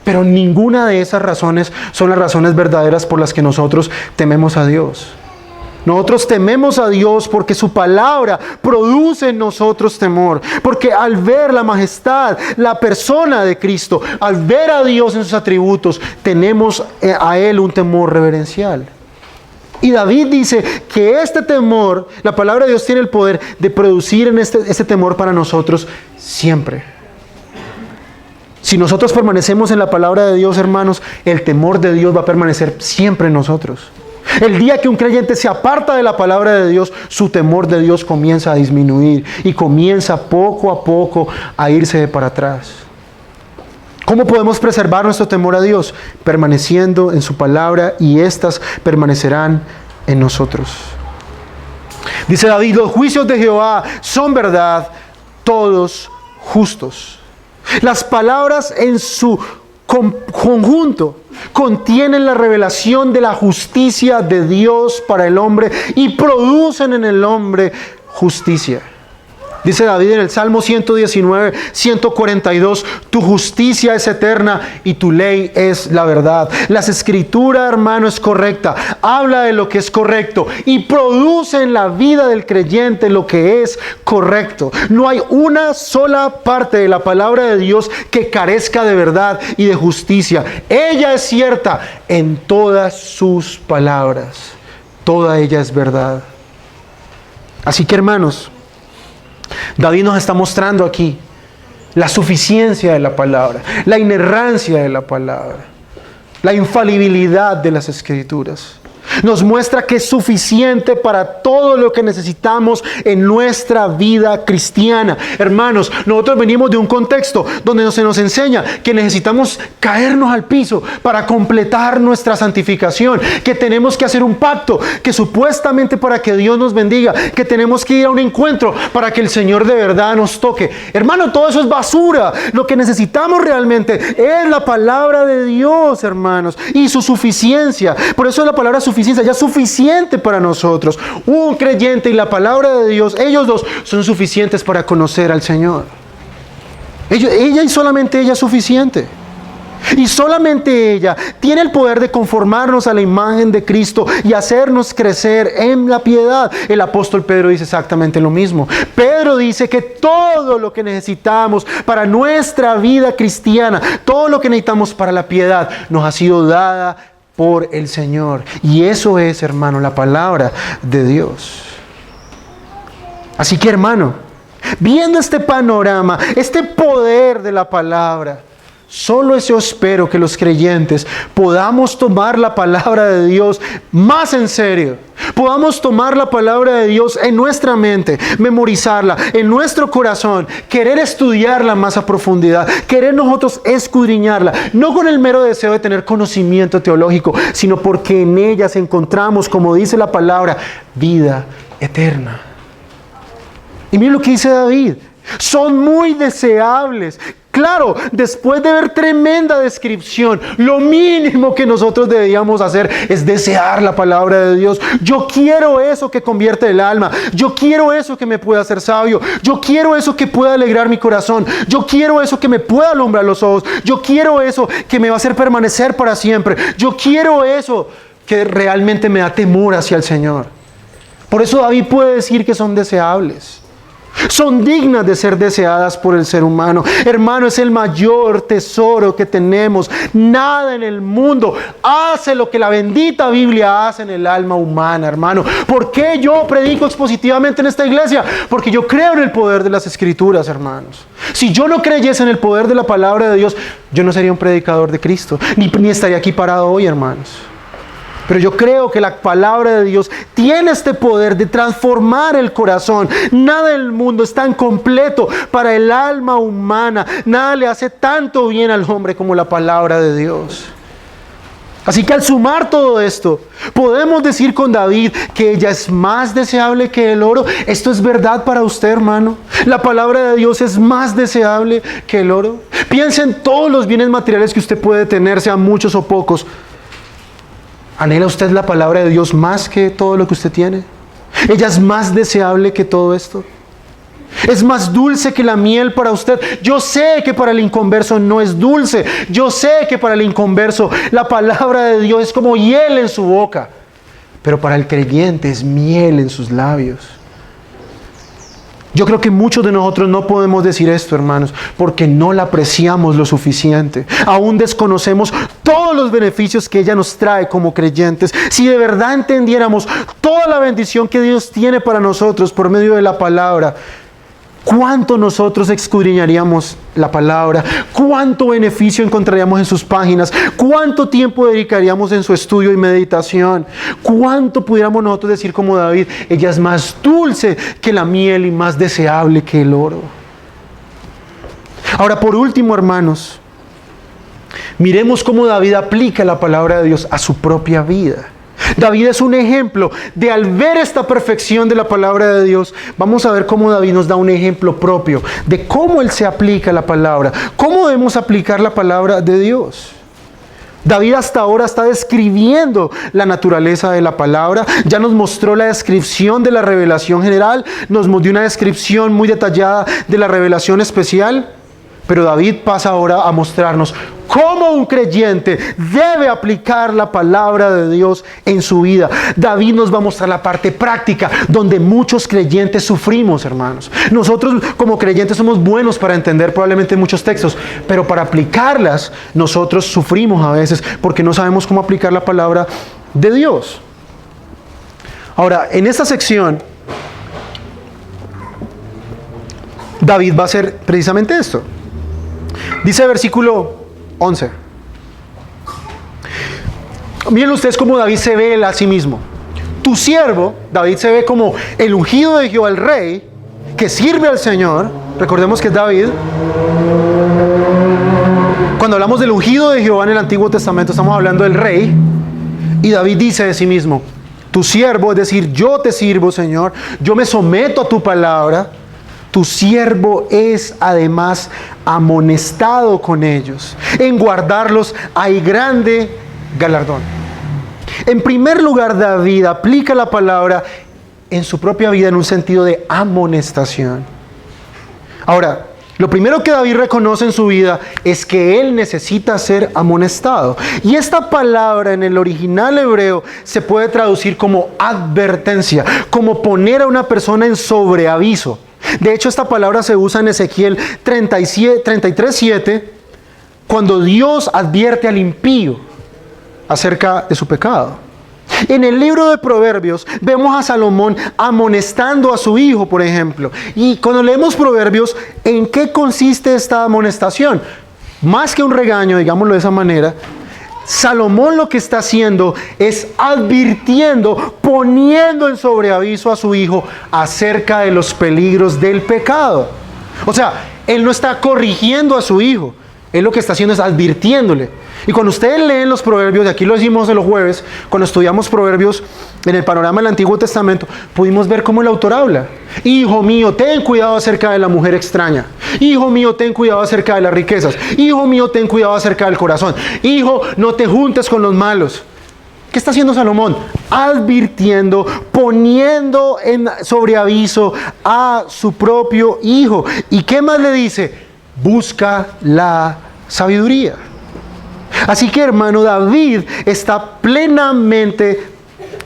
Pero ninguna de esas razones son las razones verdaderas por las que nosotros tememos a Dios. Nosotros tememos a Dios porque su palabra produce en nosotros temor. Porque al ver la majestad, la persona de Cristo, al ver a Dios en sus atributos, tenemos a Él un temor reverencial. Y David dice que este temor, la palabra de Dios tiene el poder de producir en este temor para nosotros siempre. Si nosotros permanecemos en la palabra de Dios, hermanos, el temor de Dios va a permanecer siempre en nosotros. El día que un creyente se aparta de la palabra de Dios, su temor de Dios comienza a disminuir y comienza poco a poco a irse para atrás. ¿Cómo podemos preservar nuestro temor a Dios? Permaneciendo en su palabra, y éstas permanecerán en nosotros. Dice David: los juicios de Jehová son verdad, todos justos. Las palabras en su conjunto contienen la revelación de la justicia de Dios para el hombre y producen en el hombre justicia. Dice David en el Salmo 119, 142, tu justicia es eterna y tu ley es la verdad. Las escrituras, hermano, es correcta. Habla de lo que es correcto y produce en la vida del creyente lo que es correcto. No hay una sola parte de la palabra de Dios que carezca de verdad y de justicia. Ella es cierta en todas sus palabras. Toda ella es verdad. Así que, hermanos, David nos está mostrando aquí la suficiencia de la palabra, la inerrancia de la palabra, la infalibilidad de las Escrituras. Nos muestra que es suficiente para todo lo que necesitamos en nuestra vida cristiana. Hermanos, nosotros venimos de un contexto donde se nos enseña que necesitamos caernos al piso para completar nuestra santificación, que tenemos que hacer un pacto, que supuestamente para que Dios nos bendiga, que tenemos que ir a un encuentro para que el Señor de verdad nos toque. Hermano, todo eso es basura. Lo que necesitamos realmente es la palabra de Dios, hermanos, y su suficiencia. Por eso la palabra suficiencia ya es suficiente para nosotros. Un creyente y la palabra de Dios, ellos dos son suficientes para conocer al Señor. Ella y solamente ella es suficiente. Y solamente ella tiene el poder de conformarnos a la imagen de Cristo y hacernos crecer en la piedad. El apóstol Pedro dice exactamente lo mismo. Pedro dice que todo lo que necesitamos para nuestra vida cristiana, todo lo que necesitamos para la piedad, nos ha sido dada por el Señor. Y eso es, hermano, la palabra de Dios. Así que, hermano, viendo este panorama, este poder de la palabra, solo eso espero que los creyentes podamos tomar la palabra de Dios más en serio. Podamos tomar la palabra de Dios en nuestra mente, memorizarla en nuestro corazón, querer estudiarla más a profundidad, querer nosotros escudriñarla, no con el mero deseo de tener conocimiento teológico, sino porque en ellas encontramos, como dice la palabra, vida eterna. Y miren lo que dice David: son muy deseables. Claro, después de ver tremenda descripción, lo mínimo que nosotros deberíamos hacer es desear la palabra de Dios. Yo quiero eso que convierte el alma. Yo quiero eso que me pueda hacer sabio. Yo quiero eso que pueda alegrar mi corazón. Yo quiero eso que me pueda alumbrar los ojos. Yo quiero eso que me va a hacer permanecer para siempre. Yo quiero eso que realmente me da temor hacia el Señor. Por eso David puede decir que son deseables. Son dignas de ser deseadas por el ser humano. Hermano, es el mayor tesoro que tenemos. Nada en el mundo hace lo que la bendita Biblia hace en el alma humana, hermano. ¿Por qué yo predico expositivamente en esta iglesia? Porque yo creo en el poder de las Escrituras, hermanos. Si yo no creyese en el poder de la palabra de Dios, yo no sería un predicador de Cristo, ni estaría aquí parado hoy, hermanos. Pero yo creo que la palabra de Dios tiene este poder de transformar el corazón. Nada del mundo es tan completo para el alma humana. Nada le hace tanto bien al hombre como la palabra de Dios. Así que al sumar todo esto, podemos decir con David que ella es más deseable que el oro. Esto es verdad para usted, hermano. La palabra de Dios es más deseable que el oro. Piense en todos los bienes materiales que usted puede tener, sean muchos o pocos. ¿Anhela usted la palabra de Dios más que todo lo que usted tiene? ¿Ella es más deseable que todo esto? ¿Es más dulce que la miel para usted? Yo sé que para el inconverso no es dulce. Yo sé que para el inconverso la palabra de Dios es como hiel en su boca. Pero para el creyente es miel en sus labios. Yo creo que muchos de nosotros no podemos decir esto, hermanos, porque no la apreciamos lo suficiente. Aún desconocemos todos los beneficios que ella nos trae como creyentes. Si de verdad entendiéramos toda la bendición que Dios tiene para nosotros por medio de la palabra, ¿cuánto nosotros escudriñaríamos la palabra? ¿Cuánto beneficio encontraríamos en sus páginas? ¿Cuánto tiempo dedicaríamos en su estudio y meditación? ¿Cuánto pudiéramos nosotros decir como David? Ella es más dulce que la miel y más deseable que el oro. Ahora, por último, hermanos, Miremos cómo David aplica la palabra de Dios a su propia vida. David es un ejemplo de, al ver esta perfección de la palabra de Dios, vamos a ver cómo David nos da un ejemplo propio de cómo él se aplica la palabra, cómo debemos aplicar la palabra de Dios. David hasta ahora está describiendo la naturaleza de la palabra, ya nos mostró la descripción de la revelación general, nos dio una descripción muy detallada de la revelación especial, pero David pasa ahora a mostrarnos cómo un creyente debe aplicar la palabra de Dios en su vida. David nos va a mostrar la parte práctica, donde muchos creyentes sufrimos, hermanos. Nosotros como creyentes somos buenos para entender probablemente muchos textos, pero para aplicarlas nosotros sufrimos a veces porque no sabemos cómo aplicar la palabra de Dios. Ahora, en esta sección, David va a hacer precisamente esto. Dice el versículo 11. Miren ustedes cómo David se ve a sí mismo. Tu siervo, David se ve como el ungido de Jehová, el rey, que sirve al Señor. Recordemos que es David. Cuando hablamos del ungido de Jehová en el Antiguo Testamento, estamos hablando del rey. Y David dice de sí mismo, tu siervo, es decir, yo te sirvo, Señor, yo me someto a tu palabra. Tu siervo es además amonestado con ellos. En guardarlos hay grande galardón. En primer lugar, David aplica la palabra en su propia vida en un sentido de amonestación. Ahora, lo primero que David reconoce en su vida es que él necesita ser amonestado. Y esta palabra en el original hebreo se puede traducir como advertencia, como poner a una persona en sobreaviso. De hecho, esta palabra se usa en Ezequiel 33:7, cuando Dios advierte al impío acerca de su pecado. En el libro de Proverbios vemos a Salomón amonestando a su hijo, por ejemplo. Y cuando leemos Proverbios, ¿en qué consiste esta amonestación? Más que un regaño, digámoslo de esa manera, Salomón lo que está haciendo es advirtiendo, poniendo en sobreaviso a su hijo acerca de los peligros del pecado. O sea, él no está corrigiendo a su hijo, él lo que está haciendo es advirtiéndole. Y cuando ustedes leen los proverbios, y aquí lo hicimos los jueves, cuando estudiamos proverbios en el panorama del Antiguo Testamento, pudimos ver cómo el autor habla. Hijo mío, ten cuidado acerca de la mujer extraña. Hijo mío, ten cuidado acerca de las riquezas. Hijo mío, ten cuidado acerca del corazón. Hijo, no te juntes con los malos. ¿Qué está haciendo Salomón? Advirtiendo, poniendo en sobreaviso a su propio hijo. ¿Y qué más le dice? Busca la sabiduría. Así que, hermano, David está plenamente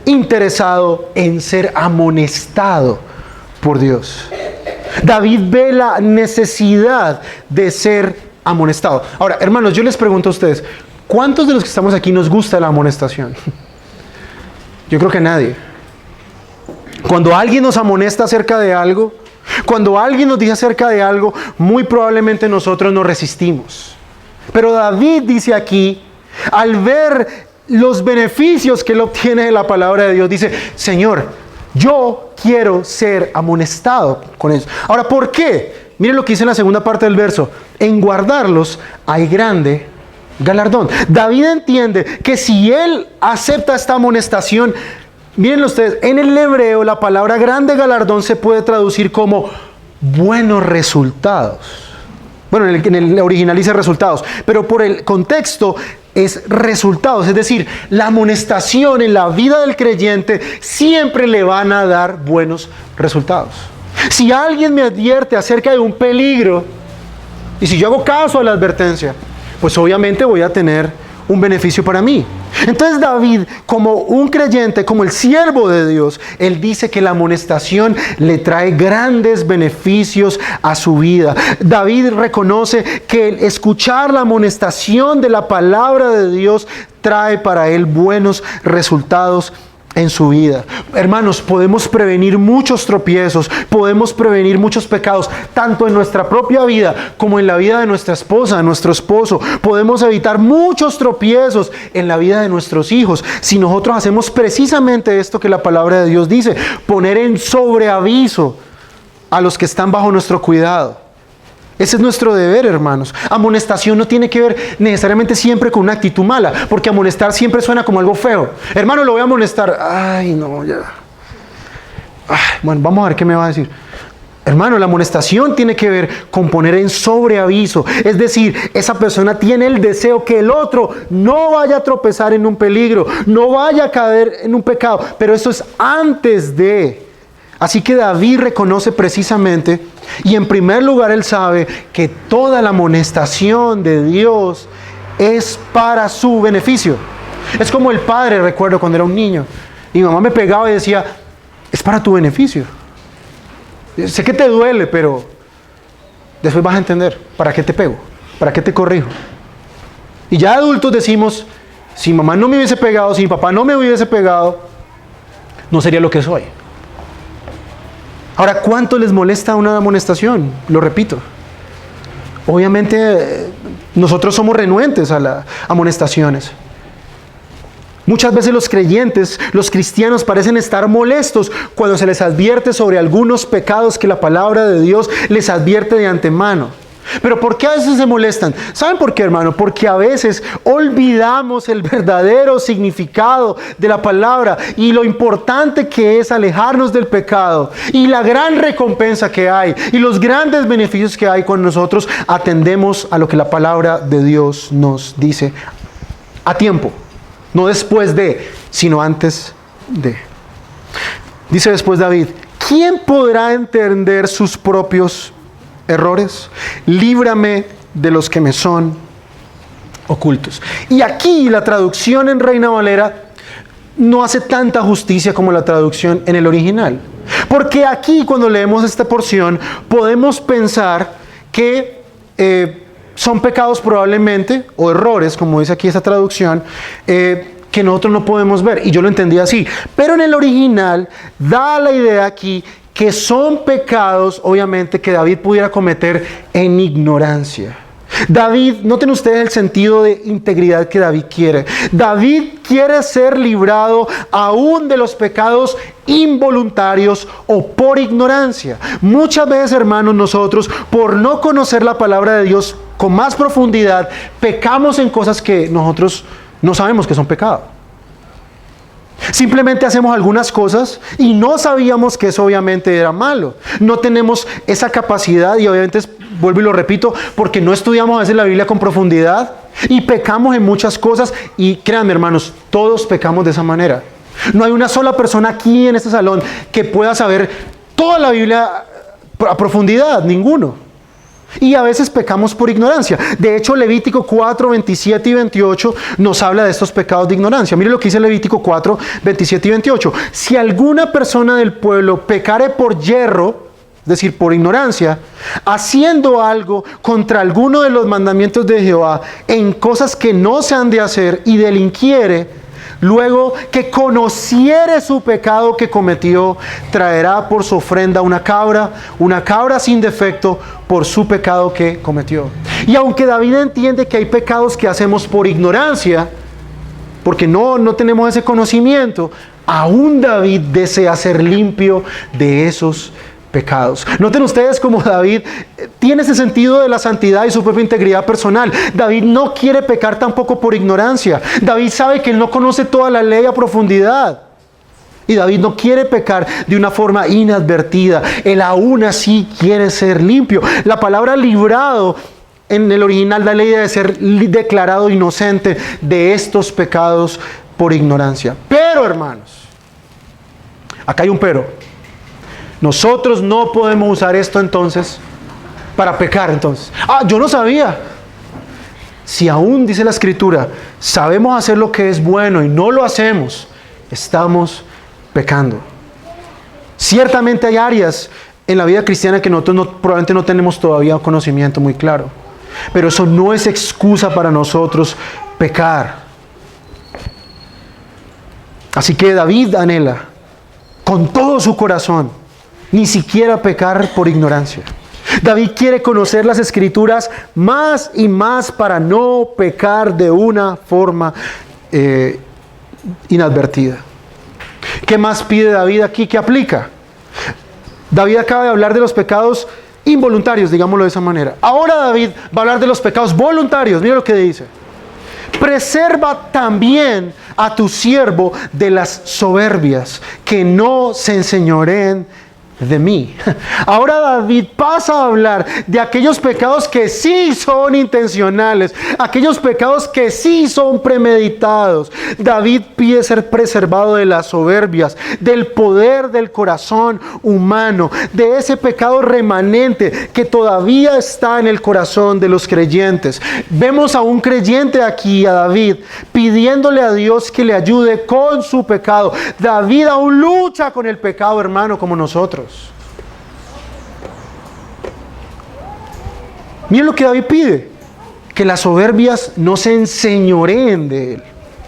interesado en ser amonestado por Dios. David ve la necesidad de ser amonestado. Ahora, hermanos, yo les pregunto a ustedes, ¿cuántos de los que estamos aquí nos gusta la amonestación? Yo creo que nadie. Cuando alguien nos amonesta acerca de algo, cuando alguien nos dice acerca de algo, muy probablemente nosotros nos resistimos. Pero David dice aquí, al ver los beneficios que él obtiene de la palabra de Dios, dice, Señor, yo quiero ser amonestado con eso. Ahora, ¿por qué? Miren lo que dice en la segunda parte del verso. En guardarlos hay grande galardón. David entiende que si él acepta esta amonestación, miren ustedes, en el hebreo la palabra grande galardón se puede traducir como buenos resultados. Bueno, en el original dice resultados, pero por el contexto es resultados. Es decir, la amonestación en la vida del creyente siempre le van a dar buenos resultados. Si alguien me advierte acerca de un peligro, y si yo hago caso a la advertencia, pues obviamente voy a tener un beneficio para mí. Entonces David, como un creyente, como el siervo de Dios, él dice que la amonestación le trae grandes beneficios a su vida. David reconoce que el escuchar la amonestación de la palabra de Dios trae para él buenos resultados en su vida. Hermanos, podemos prevenir muchos tropiezos, podemos prevenir muchos pecados, tanto en nuestra propia vida como en la vida de nuestra esposa, de nuestro esposo. Podemos evitar muchos tropiezos en la vida de nuestros hijos si nosotros hacemos precisamente esto que la palabra de Dios dice: poner en sobreaviso a los que están bajo nuestro cuidado. Ese es nuestro deber, hermanos. Amonestación no tiene que ver necesariamente siempre con una actitud mala, porque amonestar siempre suena como algo feo. Hermano, lo voy a amonestar. Ay, no, ya. Ay, bueno, vamos a ver qué me va a decir. Hermano, la amonestación tiene que ver con poner en sobreaviso. Es decir, esa persona tiene el deseo que el otro no vaya a tropezar en un peligro, no vaya a caer en un pecado. Pero eso es antes de. Así que David reconoce precisamente, y en primer lugar él sabe que toda la amonestación de Dios es para su beneficio. Es como el padre, recuerdo cuando era un niño, y mi mamá me pegaba y decía, es para tu beneficio. Sé que te duele, pero después vas a entender para qué te pego, para qué te corrijo. Y ya adultos decimos, si mamá no me hubiese pegado, si mi papá no me hubiese pegado, no sería lo que soy. Ahora, ¿cuánto les molesta una amonestación? Lo repito. Obviamente, nosotros somos renuentes a las amonestaciones. Muchas veces los creyentes, los cristianos, parecen estar molestos cuando se les advierte sobre algunos pecados que la palabra de Dios les advierte de antemano. Pero ¿por qué a veces se molestan? ¿Saben por qué, hermano? Porque a veces olvidamos el verdadero significado de la palabra y lo importante que es alejarnos del pecado y la gran recompensa que hay y los grandes beneficios que hay cuando nosotros atendemos a lo que la palabra de Dios nos dice a tiempo. No después de, sino antes de. Dice después David, ¿quién podrá entender sus propios errores? Líbrame de los que me son ocultos. Y aquí la traducción en Reina Valera no hace tanta justicia como la traducción en el original. Porque aquí cuando leemos esta porción podemos pensar que son pecados probablemente, o errores, como dice aquí esta traducción, que nosotros no podemos ver. Y yo lo entendí así. Pero en el original da la idea aquí que son pecados, obviamente, que David pudiera cometer en ignorancia. David, noten ustedes el sentido de integridad que David quiere. David quiere ser librado aún de los pecados involuntarios o por ignorancia. Muchas veces, hermanos, nosotros, por no conocer la palabra de Dios con más profundidad, pecamos en cosas que nosotros no sabemos que son pecado. Simplemente hacemos algunas cosas y no sabíamos que eso obviamente era malo. No tenemos esa capacidad y obviamente, vuelvo y lo repito, porque no estudiamos a veces la Biblia con profundidad y pecamos en muchas cosas. Y créanme, hermanos, todos pecamos de esa manera. No hay una sola persona aquí en este salón que pueda saber toda la Biblia a profundidad, ninguno. Y a veces pecamos por ignorancia. De hecho, Levítico 4, 27 y 28 nos habla de estos pecados de ignorancia. Mire lo que dice Levítico 4, 27 y 28. Si alguna persona del pueblo pecare por yerro, es decir, por ignorancia, haciendo algo contra alguno de los mandamientos de Jehová, en cosas que no se han de hacer, y delinquiere, luego que conociere su pecado que cometió, traerá por su ofrenda una cabra sin defecto por su pecado que cometió. Y aunque David entiende que hay pecados que hacemos por ignorancia, porque no tenemos ese conocimiento, aún David desea ser limpio de esos pecados. Noten ustedes cómo David tiene ese sentido de la santidad y su propia integridad personal. David no quiere pecar tampoco por ignorancia. David sabe que él no conoce toda la ley a profundidad. Y David no quiere pecar de una forma inadvertida. Él aún así quiere ser limpio. La palabra librado en el original da la idea de ser declarado inocente de estos pecados por ignorancia. Pero, hermanos, acá hay un pero. Nosotros no podemos usar esto entonces para pecar entonces. Yo no sabía. Si aún dice la Escritura, sabemos hacer lo que es bueno y no lo hacemos, estamos pecando. Ciertamente hay áreas en la vida cristiana que nosotros probablemente no tenemos todavía un conocimiento muy claro. Pero eso no es excusa para nosotros pecar. Así que David anhela con todo su corazón ni siquiera pecar por ignorancia. David quiere conocer las Escrituras más y más para no pecar de una forma inadvertida. ¿Qué más pide David aquí? ¿Qué aplica? David acaba de hablar de los pecados involuntarios, digámoslo de esa manera. Ahora David va a hablar de los pecados voluntarios. Mira lo que dice. Preserva también a tu siervo de las soberbias, que no se enseñoreen de mí. Ahora David pasa a hablar de aquellos pecados que sí son intencionales, aquellos pecados que sí son premeditados. David pide ser preservado de las soberbias, del poder del corazón humano, de ese pecado remanente que todavía está en el corazón de los creyentes. Vemos a un creyente aquí, a David, pidiéndole a Dios que le ayude con su pecado. David aún lucha con el pecado, hermano, como nosotros. Miren lo que David pide: que las soberbias no se enseñoreen de él.